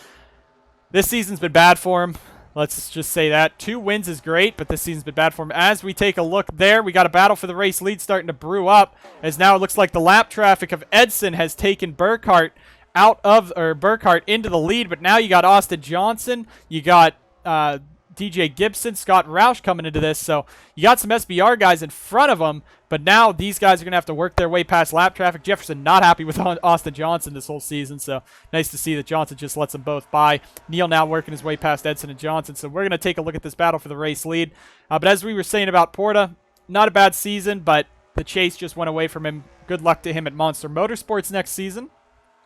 this season's been bad for him. Let's just say that. 2 wins is great, but this season's been bad for him. As we take a look there, we got a battle for the race lead starting to brew up, as now it looks like the lap traffic of Edson has taken Burkhart Burkhart into the lead, but now you got Austin Johnson, you got DJ Gibson, Scott Roush coming into this, so you got some SBR guys in front of them, but now these guys are going to have to work their way past lap traffic. Jefferson not happy with Austin Johnson this whole season, so nice to see that Johnson just lets them both by. Neal now working his way past Edson and Johnson, so we're going to take a look at this battle for the race lead. But as we were saying about Porta, not a bad season, but the chase just went away from him. Good luck to him at Monster Motorsports next season.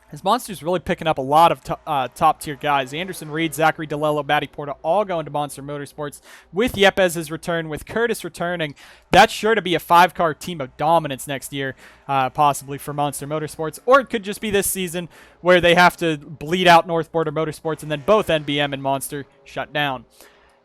His Monster's really picking up a lot of top-tier guys. Anderson Reed, Zachary DeLello, Matty Porta all going to Monster Motorsports. With Yepez's return, with Curtis returning, that's sure to be a 5-car team of dominance next year, possibly for Monster Motorsports. Or it could just be this season where they have to bleed out North Border Motorsports and then both NBM and Monster shut down.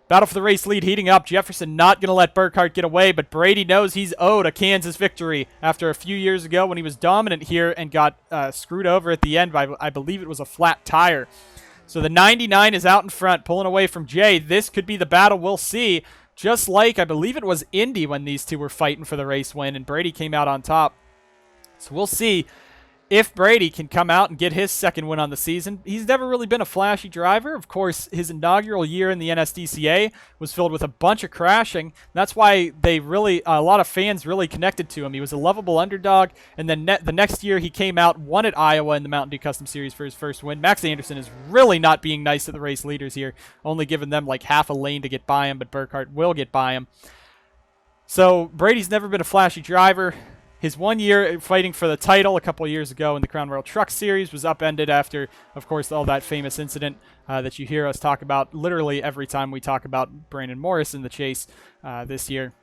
Battle for the race lead heating up. Jefferson not going to let Burkhart get away, but Brady knows he's owed a Kansas victory after a few years ago when he was dominant here and got screwed over at the end by, I believe it was a flat tire. So the 99 is out in front, pulling away from Jay. This could be the battle we'll see, just like I believe it was Indy when these two were fighting for the race win, and Brady came out on top. So we'll see if Brady can come out and get his second win on the season. He's never really been a flashy driver. Of course, his inaugural year in the NSDCA was filled with a bunch of crashing. That's why a lot of fans really connected to him. He was a lovable underdog, and then the next year he came out, won at Iowa in the Mountain Dew Custom Series for his first win. Max Anderson is really not being nice to the race leaders here, only giving them like half a lane to get by him, but Burkhart will get by him. So Brady's never been a flashy driver. His 1 year fighting for the title a couple of years ago in the Crown Royal Truck Series was upended after, of course, all that famous incident that you hear us talk about literally every time we talk about Brandon Morris in the chase this year.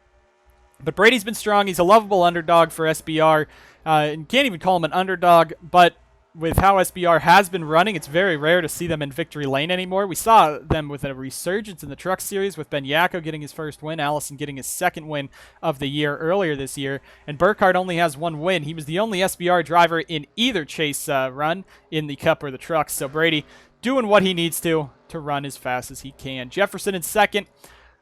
But Brady's been strong. He's a lovable underdog for SBR. And can't even call him an underdog, but with how SBR has been running, it's very rare to see them in victory lane anymore. We saw them with a resurgence in the Truck Series with Ben Yacco getting his first win, Allison getting his second win of the year earlier this year, and Burkhart only has 1 win. He was the only SBR driver in either chase run in the Cup or the Trucks, so Brady doing what he needs to run as fast as he can. Jefferson in second.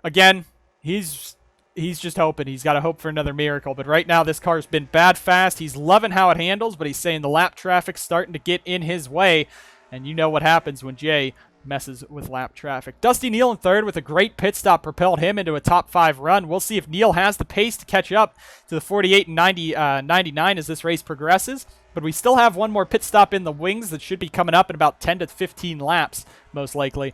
Again, he's just hoping. He's got to hope for another miracle. But right now, this car's been bad fast. He's loving how it handles, but he's saying the lap traffic's starting to get in his way. And you know what happens when Jay messes with lap traffic. Dusty Neal in third with a great pit stop propelled him into a top 5 run. We'll see if Neal has the pace to catch up to the 48 and 99 as this race progresses. But we still have one more pit stop in the wings that should be coming up in about 10 to 15 laps, most likely.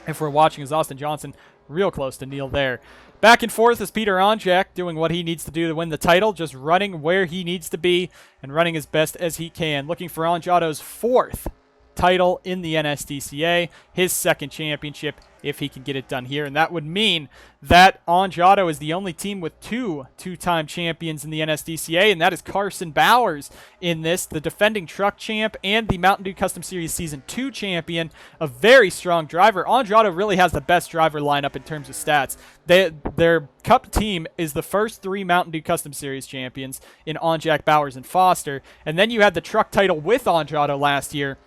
If we're watching as Austin Johnson real close to Neal there. Back and forth is Peter Onjack doing what he needs to do to win the title, just running where he needs to be and running as best as he can. Looking for Onjato's 4th title in the NSDCA, his 2nd championship if he can get it done here. And that would mean that Onjato is the only team with 2 two-time champions in the NSDCA, and that is Carson Bowers in this, the defending truck champ and the Mountain Dew Custom Series Season 2 champion, a very strong driver. Onjato really has the best driver lineup in terms of stats. Their Cup team is the first 3 Mountain Dew Custom Series champions in Onjack, Bowers, and Foster. And then you had the truck title with Onjato last year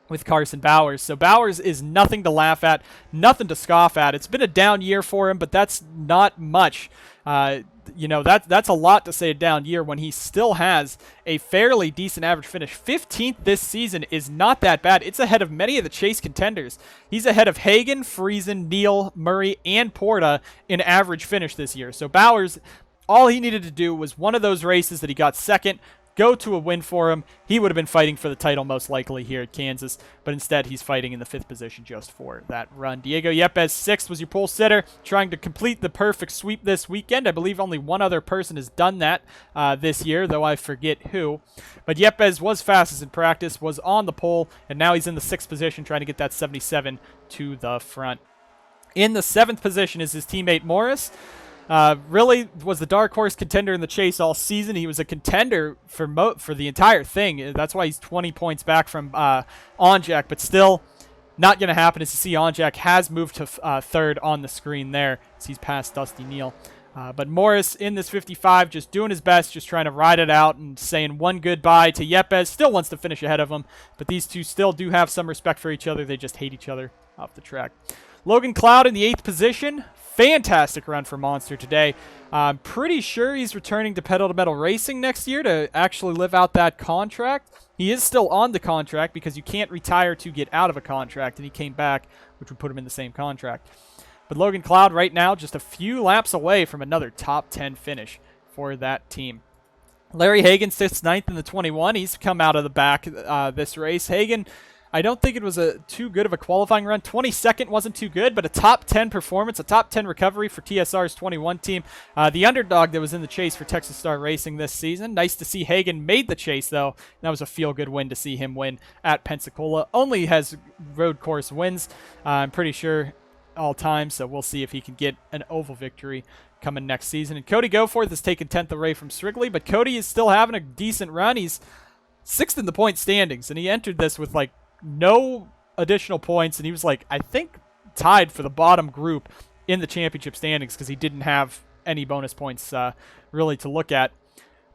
with Carson Bowers. So Bowers is nothing to laugh at, nothing to scoff at. It's been a down year for him, but that's not much. That's a lot to say a down year when he still has a fairly decent average finish. 15th this season is not that bad. It's ahead of many of the chase contenders. He's ahead of Hagan, Friesen, Neal, Murray, and Porta in average finish this year. So Bowers, all he needed to do was one of those races that he got second, go to a win for him. He would have been fighting for the title most likely here at Kansas, but instead he's fighting in the 5th position just for that run. Diego Yepez 6th was your pole sitter, trying to complete the perfect sweep this weekend. I believe only one other person has done that this year, though I forget who. But Yepez was fastest in practice, was on the pole, and now he's in the 6th position trying to get that 77 to the front. In the 7th position is his teammate Morris. Really was the dark horse contender in the chase all season. He was a contender for the entire thing. That's why he's 20 points back from Onjack, but still not going to happen. As you see, Onjack has moved to 3rd on the screen there as he's past Dusty Neal. But Morris in this 55 just doing his best, just trying to ride it out and saying one goodbye to Yepez. Still wants to finish ahead of him, but these two still do have some respect for each other. They just hate each other off the track. Logan Cloud in the 8th position. Fantastic run for Monster today. I'm pretty sure he's returning to Pedal to Metal Racing next year to actually live out that contract. He is still on the contract because you can't retire to get out of a contract, and he came back, which would put him in the same contract. But Logan Cloud right now just a few laps away from another top 10 finish for that team. Larry Hagan sits 9th in the 21. He's come out of the back this race. Hagan, I don't think it was too good of a qualifying run. 22nd wasn't too good, but a top 10 performance, a top 10 recovery for TSR's 21 team. The underdog that was in the chase for Texas Star Racing this season. Nice to see Hagan made the chase, though. That was a feel-good win to see him win at Pensacola. Only has road course wins, I'm pretty sure, all time, so we'll see if he can get an oval victory coming next season. And Cody Goforth has taken 10th away from Strigley, but Cody is still having a decent run. He's 6th in the point standings, and he entered this with like no additional points, and he was like, I think, tied for the bottom group in the championship standings because he didn't have any bonus points really to look at.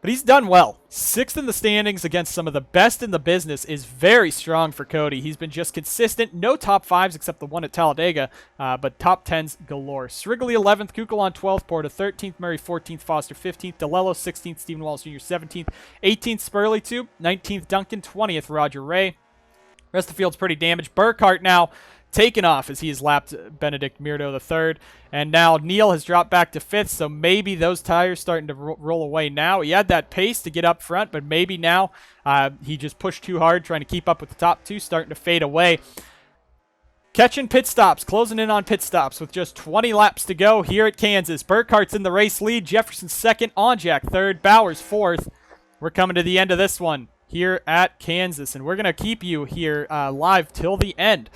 But he's done well. 6th in the standings against some of the best in the business is very strong for Cody. He's been just consistent. No top 5s except the one at Talladega, but top 10s galore. Strigley 11th, Kukulon 12th, Porta 13th, Murray 14th, Foster 15th, DeLello 16th, Stephen Wallace Jr. 17th, 18th Spurley 2, 19th Duncan, 20th Roger Ray. Rest of the field's pretty damaged. Burkhart now taken off as he has lapped Benedict Mirdo III. And now Neal has dropped back to 5th, so maybe those tires starting to roll away now. He had that pace to get up front, but maybe now he just pushed too hard trying to keep up with the top 2, starting to fade away. Catching pit stops, closing in on pit stops with just 20 laps to go here at Kansas. Burkhart's in the race lead, Jefferson 2nd, Onjack 3rd, Bowers 4th. We're coming to the end of this one here at Kansas, and we're going to keep you here live till the end.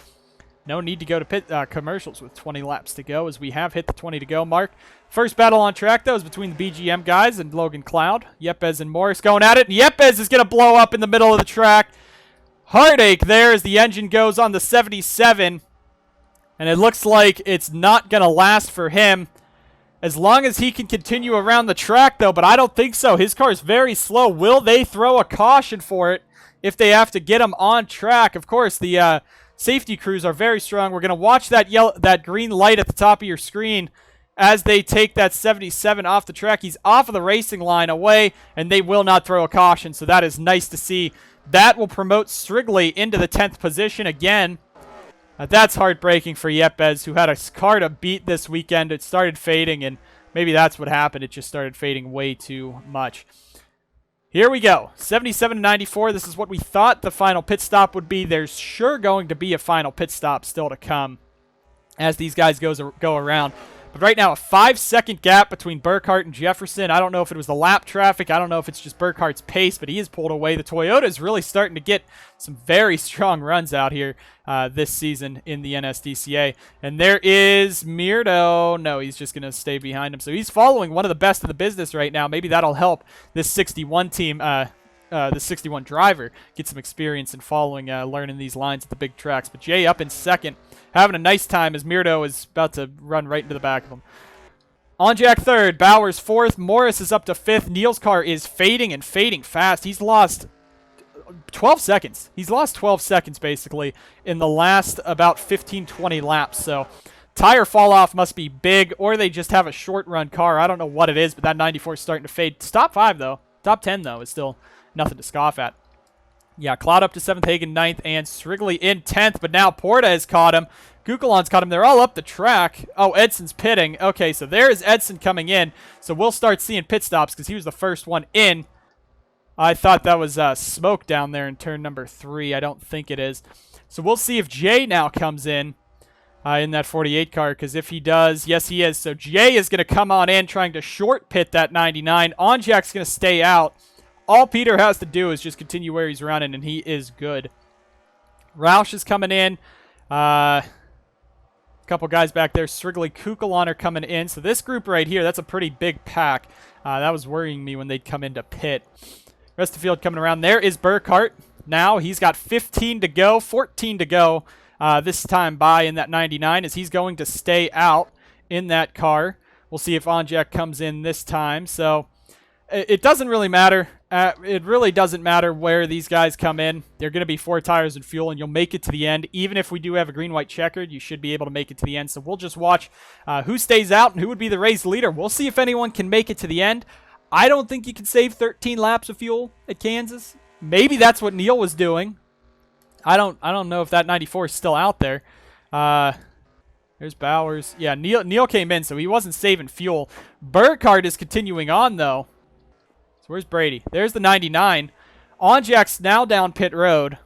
No need to go to pit commercials with 20 laps to go, as we have hit the 20 to go mark. First battle on track, though, is between the BGM guys and Logan Cloud. Yepes and Morris going at it, and Yepes is going to blow up in the middle of the track. Heartache there as the engine goes on the 77, and it looks like it's not going to last for him. As long as he can continue around the track, though, but I don't think so. His car is very slow. Will they throw a caution for it if they have to get him on track? Of course, the safety crews are very strong. We're going to watch that green light at the top of your screen as they take that 77 off the track. He's off of the racing line away, and they will not throw a caution, so that is nice to see. That will promote Strigley into the 10th position again. That's heartbreaking for Yepes, who had a car to beat this weekend. It started fading, and maybe that's what happened. It just started fading way too much. Here we go. 77-94. This is what we thought the final pit stop would be. There's sure going to be a final pit stop still to come as these guys go around. But right now, a 5-second gap between Burkhart and Jefferson. I don't know if it was the lap traffic. I don't know if it's just Burkhart's pace, but he is pulled away. The Toyota is really starting to get some very strong runs out here this season in the NSDCA. And there is Mirdo. No, he's just going to stay behind him. So he's following one of the best in the business right now. Maybe that'll help this 61 team, the 61 driver, get some experience in following, learning these lines at the big tracks. But Jay up in 2nd, having a nice time as Mirdo is about to run right into the back of him. Onjack 3rd, Bowers 4th, Morris is up to 5th. Neal's car is fading and fading fast. He's lost 12 seconds. He's lost 12 seconds, basically, in the last about 15-20 laps. So tire fall off must be big, or they just have a short-run car. I don't know what it is, but that 94 is starting to fade. Top 5, though. Top 10, though, is still nothing to scoff at. Yeah, Cloud up to 7th, Hagan 9th, and Strigley in 10th, but now Porta has caught him. Kukulon's caught him. They're all up the track. Oh, Edson's pitting. Okay, so there's Edson coming in. So we'll start seeing pit stops because he was the first one in. I thought that was smoke down there in turn number 3. I don't think it is. So we'll see if Jay now comes in that 48 car, because if he does, yes, he is. So Jay is going to come on in trying to short pit that 99. Onjack's going to stay out. All Peter has to do is just continue where he's running, and he is good. Roush is coming in. A couple guys back there. Strigley, Kukulon are coming in. So this group right here, that's a pretty big pack. That was worrying me when they'd come into pit. Rest of the field coming around. There is Burkhart. Now he's got 15 to go, 14 to go this time by in that 99 as he's going to stay out in that car. We'll see if Onjack comes in this time. So it doesn't really matter. It really doesn't matter where these guys come in. They're going to be 4 tires and fuel, and you'll make it to the end. Even if we do have a green-white checkered, you should be able to make it to the end. So we'll just watch who stays out and who would be the race leader. We'll see if anyone can make it to the end. I don't think you can save 13 laps of fuel at Kansas. Maybe that's what Neil was doing. I don't know if that 94 is still out there. There's Bowers. Yeah, Neil came in, so he wasn't saving fuel. Burkhardt is continuing on, though. So where's Brady? There's the 99. Onjack's now down pit road.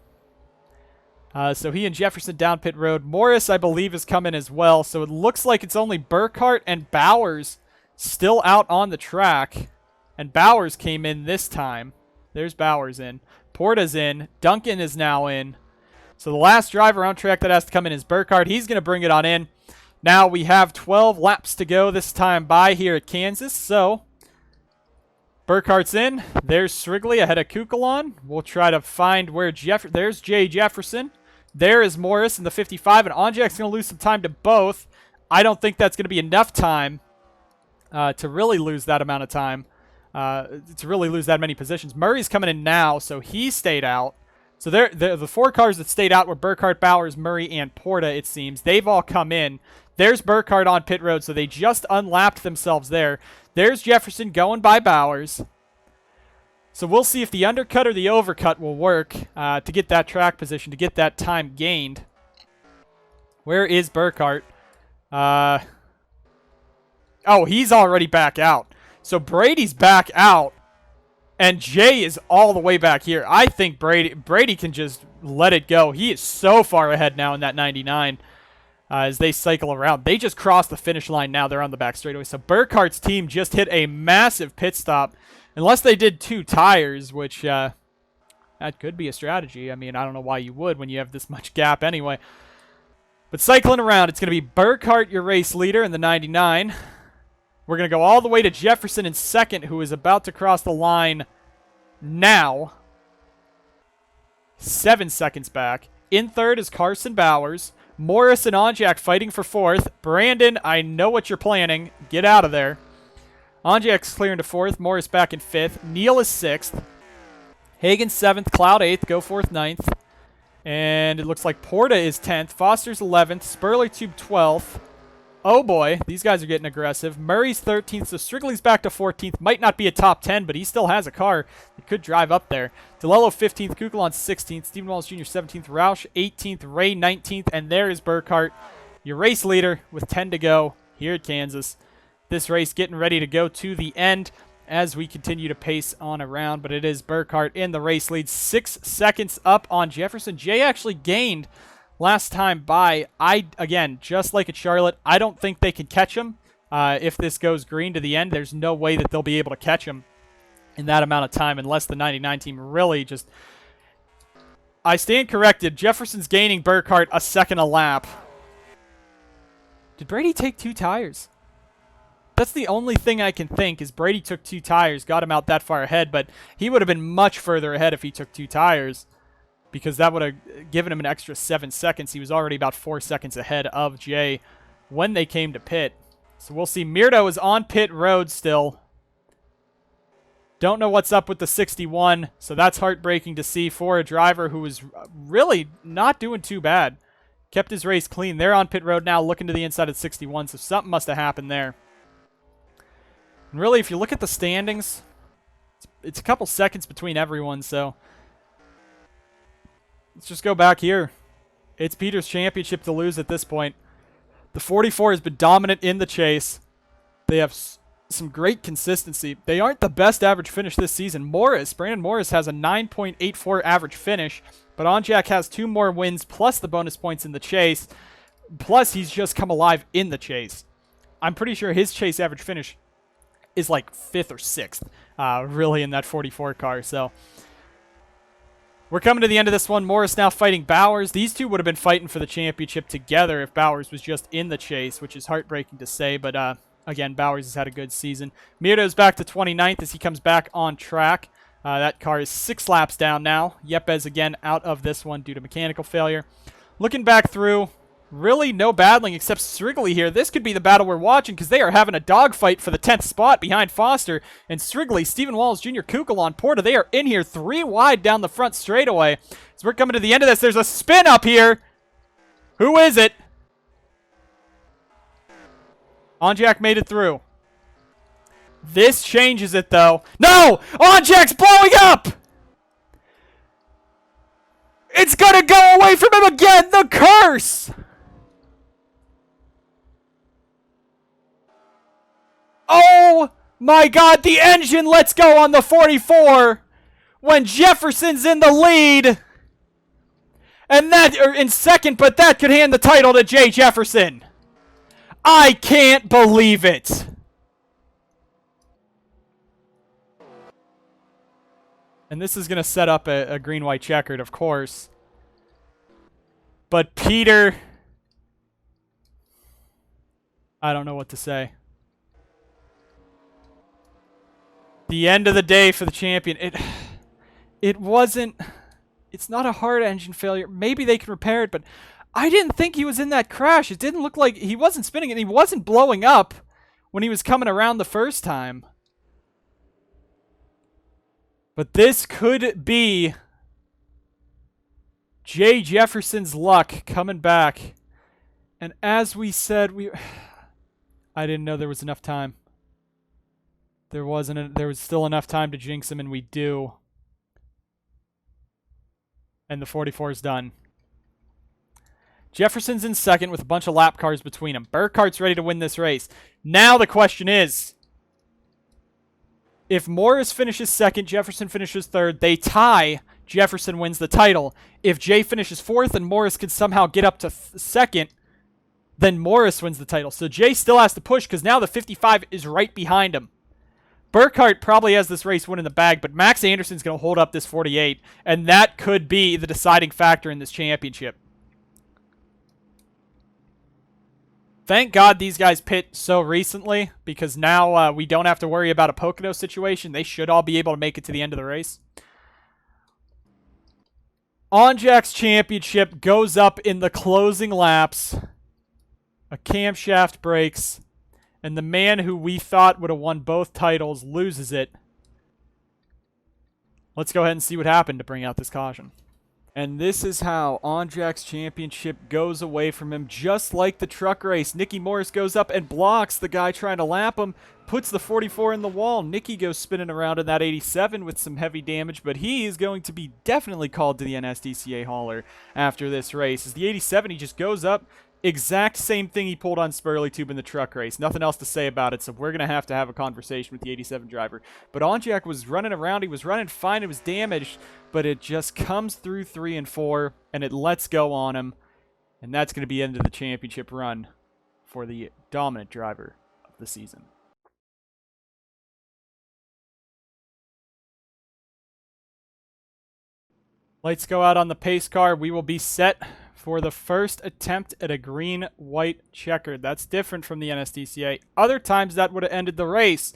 So he and Jefferson down pit road. Morris, I believe, is coming as well. So it looks like it's only Burkhardt and Bowers still out on the track. And Bowers came in this time. There's Bowers in. Porta's in. Duncan is now in. So the last driver on track that has to come in is Burkhardt. He's going to bring it on in. Now we have 12 laps to go this time by here at Kansas. So Burkhardt's in. There's Srigley ahead of Kukulon. We'll try to find where there's Jay Jefferson. There is Morris in the 55, and Onjack's going to lose some time to both. I don't think that's going to be enough time to really lose that amount of time, to really lose that many positions. Murray's coming in now, so he stayed out. So the 4 cars that stayed out were Burkhardt, Bowers, Murray, and Porta, it seems. They've all come in. There's Burkhardt on pit road, so they just unlapped themselves there. There's Jefferson going by Bowers. So we'll see if the undercut or the overcut will work to get that track position, to get that time gained. Where is Burkhardt? Oh, he's already back out. So Brady's back out. And Jay is all the way back here. I think Brady can just let it go. He is so far ahead now in that 99 as they cycle around. They just crossed the finish line now. They're on the back straightaway. So Burkhardt's team just hit a massive pit stop. Unless they did 2 tires, which that could be a strategy. I mean, I don't know why you would when you have this much gap anyway. But cycling around, it's going to be Burkhardt, your race leader, in the 99. We're going to go all the way to Jefferson in second, who is about to cross the line now. 7 seconds back. In third is Carson Bowers. Morris and Onjack fighting for fourth. Brandon, I know what you're planning. Get out of there. Onjack's clearing to fourth. Morris back in fifth. Neil is sixth. Hagen 7th. Cloud 8th. Go fourth 9th. And it looks like Porta is 10th. Foster's 11th. Spurley Tube 12th. Oh boy, these guys are getting aggressive. Murray's 13th, so Strigley's back to 14th. Might not be a top 10, but he still has a car that could drive up there. DeLello 15th, Kukulon 16th, Stephen Wallace Jr. 17th, Roush 18th, Ray 19th, and there is Burkhardt, your race leader with 10 to go here at Kansas. This race getting ready to go to the end as we continue to pace on around, but it is Burkhardt in the race lead, 6 seconds up on Jefferson. Jay actually gained last time by. Again, just like at Charlotte, I don't think they can catch him. If this goes green to the end, there's no way that they'll be able to catch him in that amount of time unless the 99 team really just... I stand corrected. Jefferson's gaining Burkhardt a second a lap. Did Brady take 2 tires? That's the only thing I can think is Brady took 2 tires, got him out that far ahead, but he would have been much further ahead if he took 2 tires. Because that would have given him an extra 7 seconds. He was already about 4 seconds ahead of Jay when they came to pit. So we'll see. Mirdo is on pit road still. Don't know what's up with the 61. So that's heartbreaking to see for a driver who was really not doing too bad. Kept his race clean. They're on pit road now looking to the inside of 61. So something must have happened there. And really, if you look at the standings, it's a couple seconds between everyone. So... let's just go back here. It's Peter's championship to lose at this point. The 44 has been dominant in the chase. They have some great consistency. They aren't the best average finish this season. Brandon Morris has a 9.84 average finish, but Onjack has 2 more wins plus the bonus points in the chase. Plus, he's just come alive in the chase. I'm pretty sure his chase average finish is like 5th or 6th, really, in that 44 car. So... we're coming to the end of this one. Morris now fighting Bowers. These two would have been fighting for the championship together if Bowers was just in the chase, which is heartbreaking to say. But, again, Bowers has had a good season. Mirdo's back to 29th as he comes back on track. That car is 6 laps down now. Yepes, again, out of this one due to mechanical failure. Looking back through, Really no battling except Strigley here. This could be the battle we're watching because they are having a dogfight for the 10th spot behind Foster and Strigley, Stephen Walls Jr., Kukulon, Porta. They are in here 3 wide down the front straightaway. As we're coming to the end of this, there's a spin up here. Who is it? Onjack made it through. This changes it, though. No! Onjack's blowing up! It's gonna go away from him again! The curse! Oh my god, the engine lets go on the 44 when Jefferson's in the lead. And that, or in second, but that could hand the title to Jay Jefferson. I can't believe it. And this is going to set up a green-white checkered, of course. But Peter, I don't know what to say. The end of the day for the champion. It wasn't... It's not a hard engine failure. Maybe they can repair it, but I didn't think he was in that crash. It didn't look like... He wasn't spinning and he wasn't blowing up when he was coming around the first time. But this could be Jay Jefferson's luck coming back. And as we said, I didn't know there was enough time. There was still enough time to jinx him, and we do. And the 44 is done. Jefferson's in second with a bunch of lap cars between him. Burkhart's ready to win this race. Now the question is, if Morris finishes second, Jefferson finishes third, they tie, Jefferson wins the title. If Jay finishes fourth and Morris can somehow get up to second, then Morris wins the title. So Jay still has to push because now the 55 is right behind him. Burkhart probably has this race win in the bag, but Max Anderson's going to hold up this 48, and that could be the deciding factor in this championship. Thank God these guys pit so recently, because now we don't have to worry about a Pocono situation. They should all be able to make it to the end of the race. Onjack's championship goes up in the closing laps. A camshaft breaks. And the man who we thought would have won both titles loses it. Let's go ahead and see what happened to bring out this caution. And this is how Onjack's championship goes away from him, just like the truck race. Nicky Morris goes up and blocks the guy trying to lap him, puts the 44 in the wall. Nicky goes spinning around in that 87 with some heavy damage, but he is going to be definitely called to the NSDCA hauler after this race. As the 87, he just goes up, exact same thing he pulled on Spurley Tube in the truck race. Nothing else to say about it, so we're going to have a conversation with the 87 driver. But Onjack was running around. He was running fine. It was damaged, but it just comes through 3 and 4, and it lets go on him. And that's going to be the end of the championship run for the dominant driver of the season. Lights go out on the pace car. We will be set for the first attempt at a green-white checkered. That's different from the NSDCA. Other times that would have ended the race.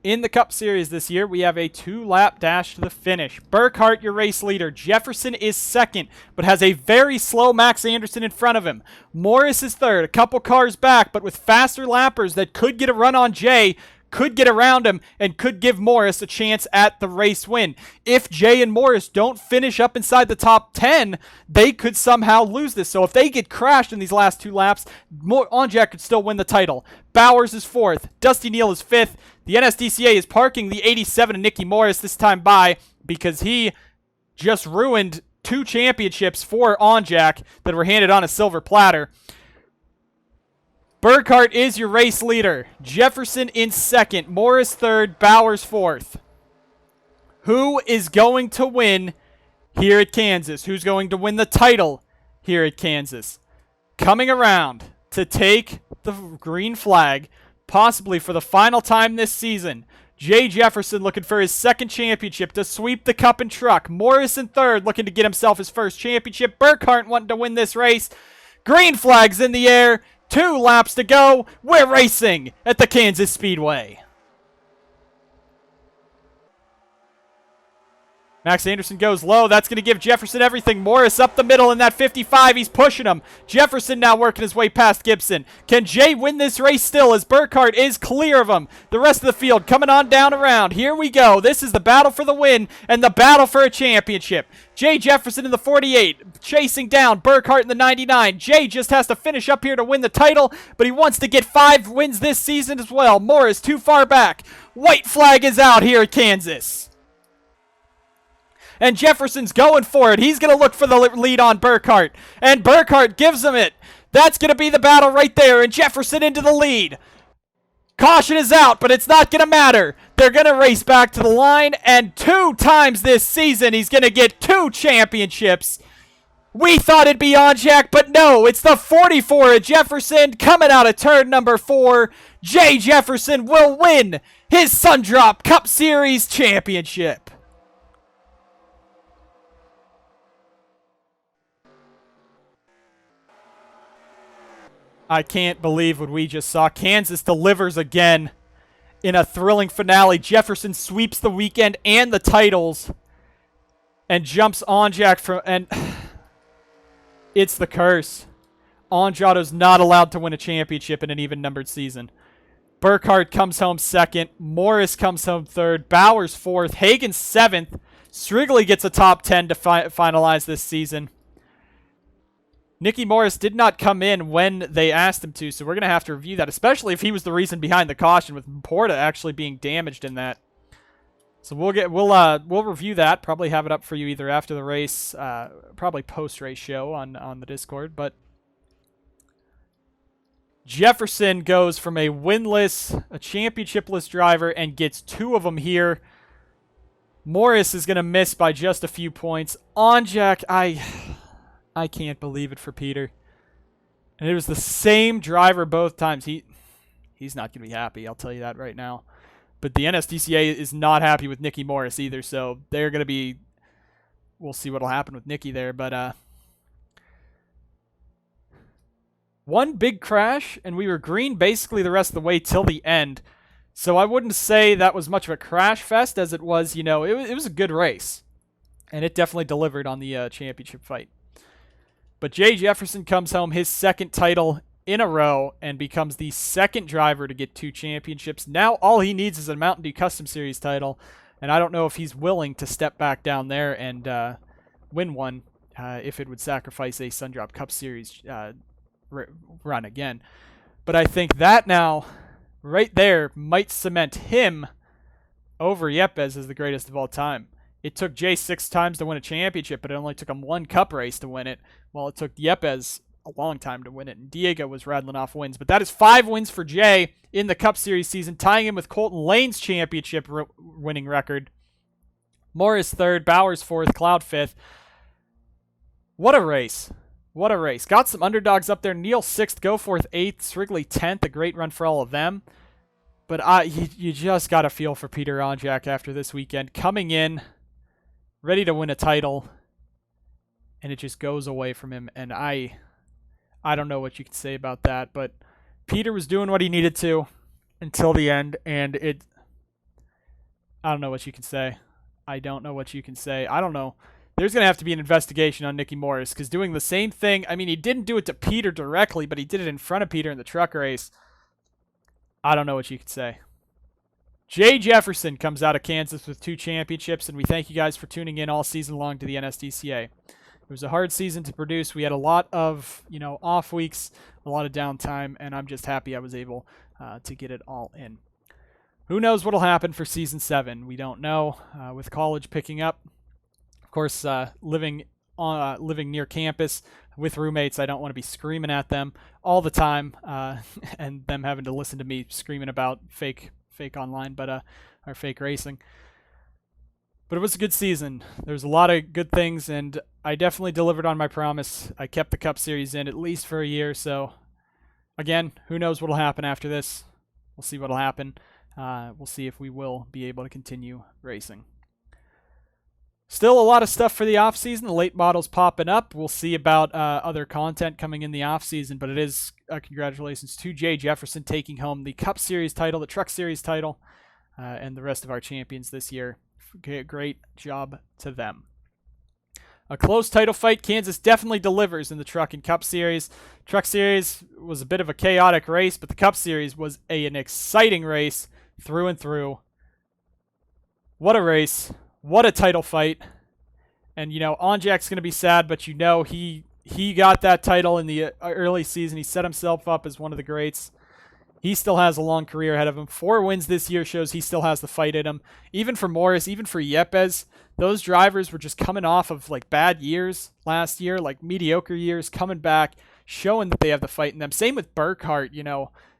In the Cup Series this year, we have a 2-lap dash to the finish. Burkhart, your race leader. Jefferson is second, but has a very slow Max Anderson in front of him. Morris is third, a couple cars back, but with faster lappers that could get a run on Jay, could get around him, and could give Morris a chance at the race win. If Jay and Morris don't finish up inside the top 10, they could somehow lose this. So if they get crashed in these last 2 laps, Onjack could still win the title. Bowers is 4th. Dusty Neal is 5th. The NSDCA is parking the 87 and Nicky Morris this time by because he just ruined 2 championships for Onjack that were handed on a silver platter. Burkhart is your race leader. Jefferson in second. Morris third. Bowers fourth. Who is going to win here at Kansas? Who's going to win the title here at Kansas? Coming around to take the green flag, possibly for the final time this season, Jay Jefferson looking for his second championship to sweep the cup and truck. Morris in third looking to get himself his first championship. Burkhart wanting to win this race. Green flag's in the air. 2 laps to go. We're racing at the Kansas Speedway. Max Anderson goes low. That's going to give Jefferson everything. Morris up the middle in that 55. He's pushing him. Jefferson now working his way past Gibson. Can Jay win this race still as Burkhart is clear of him? The rest of the field coming on down around. Here we go. This is the battle for the win and the battle for a championship. Jay Jefferson in the 48, chasing down Burkhart in the 99. Jay just has to finish up here to win the title, but he wants to get 5 wins this season as well. Morris too far back. White flag is out here at Kansas. And Jefferson's going for it. He's going to look for the lead on Burkhart. And Burkhart gives him it. That's going to be the battle right there. And Jefferson into the lead. Caution is out, but it's not going to matter. They're going to race back to the line. And 2 times this season, he's going to get 2 championships. We thought it'd be Onjack, but no. It's the 44 of Jefferson coming out of turn number 4. Jay Jefferson will win his Sundrop Cup Series championship. I can't believe what we just saw. Kansas delivers again in a thrilling finale. Jefferson sweeps the weekend and the titles and jumps Onjack from... And it's the curse. Onjato's not allowed to win a championship in an even-numbered season. Burkhart comes home 2nd. Morris comes home 3rd. Bowers 4th. Hagen 7th. Strigley gets a top 10 to finalize this season. Nicky Morris did not come in when they asked him to, so we're going to have to review that, especially if he was the reason behind the caution, with Porta actually being damaged in that. So we'll review that, probably have it up for you either after the race, probably post-race show on the Discord, but Jefferson goes from a winless, a championshipless driver and gets 2 of them here. Morris is going to miss by just a few points. Onjack, I can't believe it for Peter. And it was the same driver both times. He's not going to be happy, I'll tell you that right now. But the NSDCA is not happy with Nicky Morris either, so they're going to be... We'll see what will happen with Nicky there, but... One big crash, and we were green basically the rest of the way till the end. So I wouldn't say that was much of a crash fest as it was, it was a good race. And it definitely delivered on the championship fight. But Jay Jefferson comes home his 2nd title in a row and becomes the 2nd driver to get 2 championships. Now all he needs is a Mountain Dew Custom Series title, and I don't know if he's willing to step back down there and win one if it would sacrifice a Sundrop Cup Series run again. But I think that now, right there, might cement him over Yepes as the greatest of all time. It took Jay 6 times to win a championship, but it only took him 1 cup race to win it, while it took Yepes a long time to win it, and Diego was rattling off wins. But that is 5 wins for Jay in the Cup Series season, tying him with Colton Lane's championship winning record. Morris 3rd, Bowers 4th, Cloud 5th. What a race. What a race. Got some underdogs up there. Neal 6th, Goforth 8th, Strigley 10th. A great run for all of them. But you just got to feel for Peter Onjack after this weekend. Coming in, ready to win a title, and it just goes away from him. And I don't know what you can say about that, but Peter was doing what he needed to until the end, and I don't know what you can say. I don't know what you can say. I don't know. There's going to have to be an investigation on Nicky Morris, because doing the same thing, I mean, he didn't do it to Peter directly, but he did it in front of Peter in the truck race. I don't know what you can say. Jay Jefferson comes out of Kansas with 2 championships, and we thank you guys for tuning in all season long to the NSDCA. It was a hard season to produce. We had a lot of, off weeks, a lot of downtime, and I'm just happy I was able to get it all in. Who knows what'll happen for season 7? We don't know. With college picking up, of course, living near campus with roommates, I don't want to be screaming at them all the time, and them having to listen to me screaming about fake online, but or fake racing. But it was a good season. There's a lot of good things, and I definitely delivered on my promise. I kept the Cup Series in at least for a year, so again, who knows what'll happen after this. We'll see what'll happen. We'll see if we will be able to continue racing. Still a lot of stuff for the off-season. The late models popping up. We'll see about other content coming in the off-season, but it is congratulations to Jay Jefferson taking home the Cup Series title, the Truck Series title, and the rest of our champions this year Great job to them. A close title fight. Kansas definitely delivers in the Truck and Cup Series. Truck Series was a bit of a chaotic race, but the Cup Series was an exciting race through and through. What a race. What a title fight. And, Onjack's going to be sad, but he got that title in the early season. He set himself up as one of the greats. He still has a long career ahead of him. 4 wins this year shows he still has the fight in him. Even for Morris, even for Yepes, those drivers were just coming off of bad years last year, mediocre years, coming back, showing that they have the fight in them. Same with Burkhart,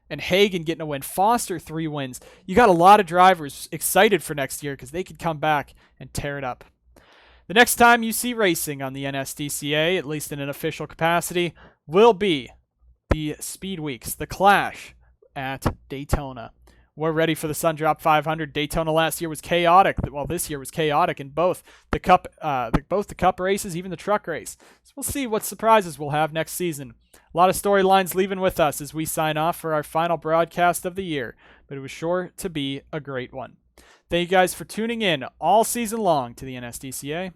and Hagen getting a win. Foster 3 wins. You got a lot of drivers excited for next year because they could come back and tear it up. The next time you see racing on the NSDCA, at least in an official capacity, will be the Speed Weeks, the Clash at Daytona. We're ready for the Sundrop 500. Daytona last year was chaotic. Well, this year was chaotic in both the Cup, races, even the truck race. So we'll see what surprises we'll have next season. A lot of storylines leaving with us as we sign off for our final broadcast of the year, but it was sure to be a great one. Thank you guys for tuning in all season long to the NSDCA.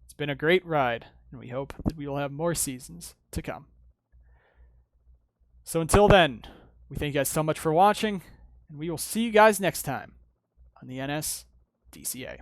It's been a great ride, and we hope that we will have more seasons to come. So until then, we thank you guys so much for watching, and we will see you guys next time on the NSDCA.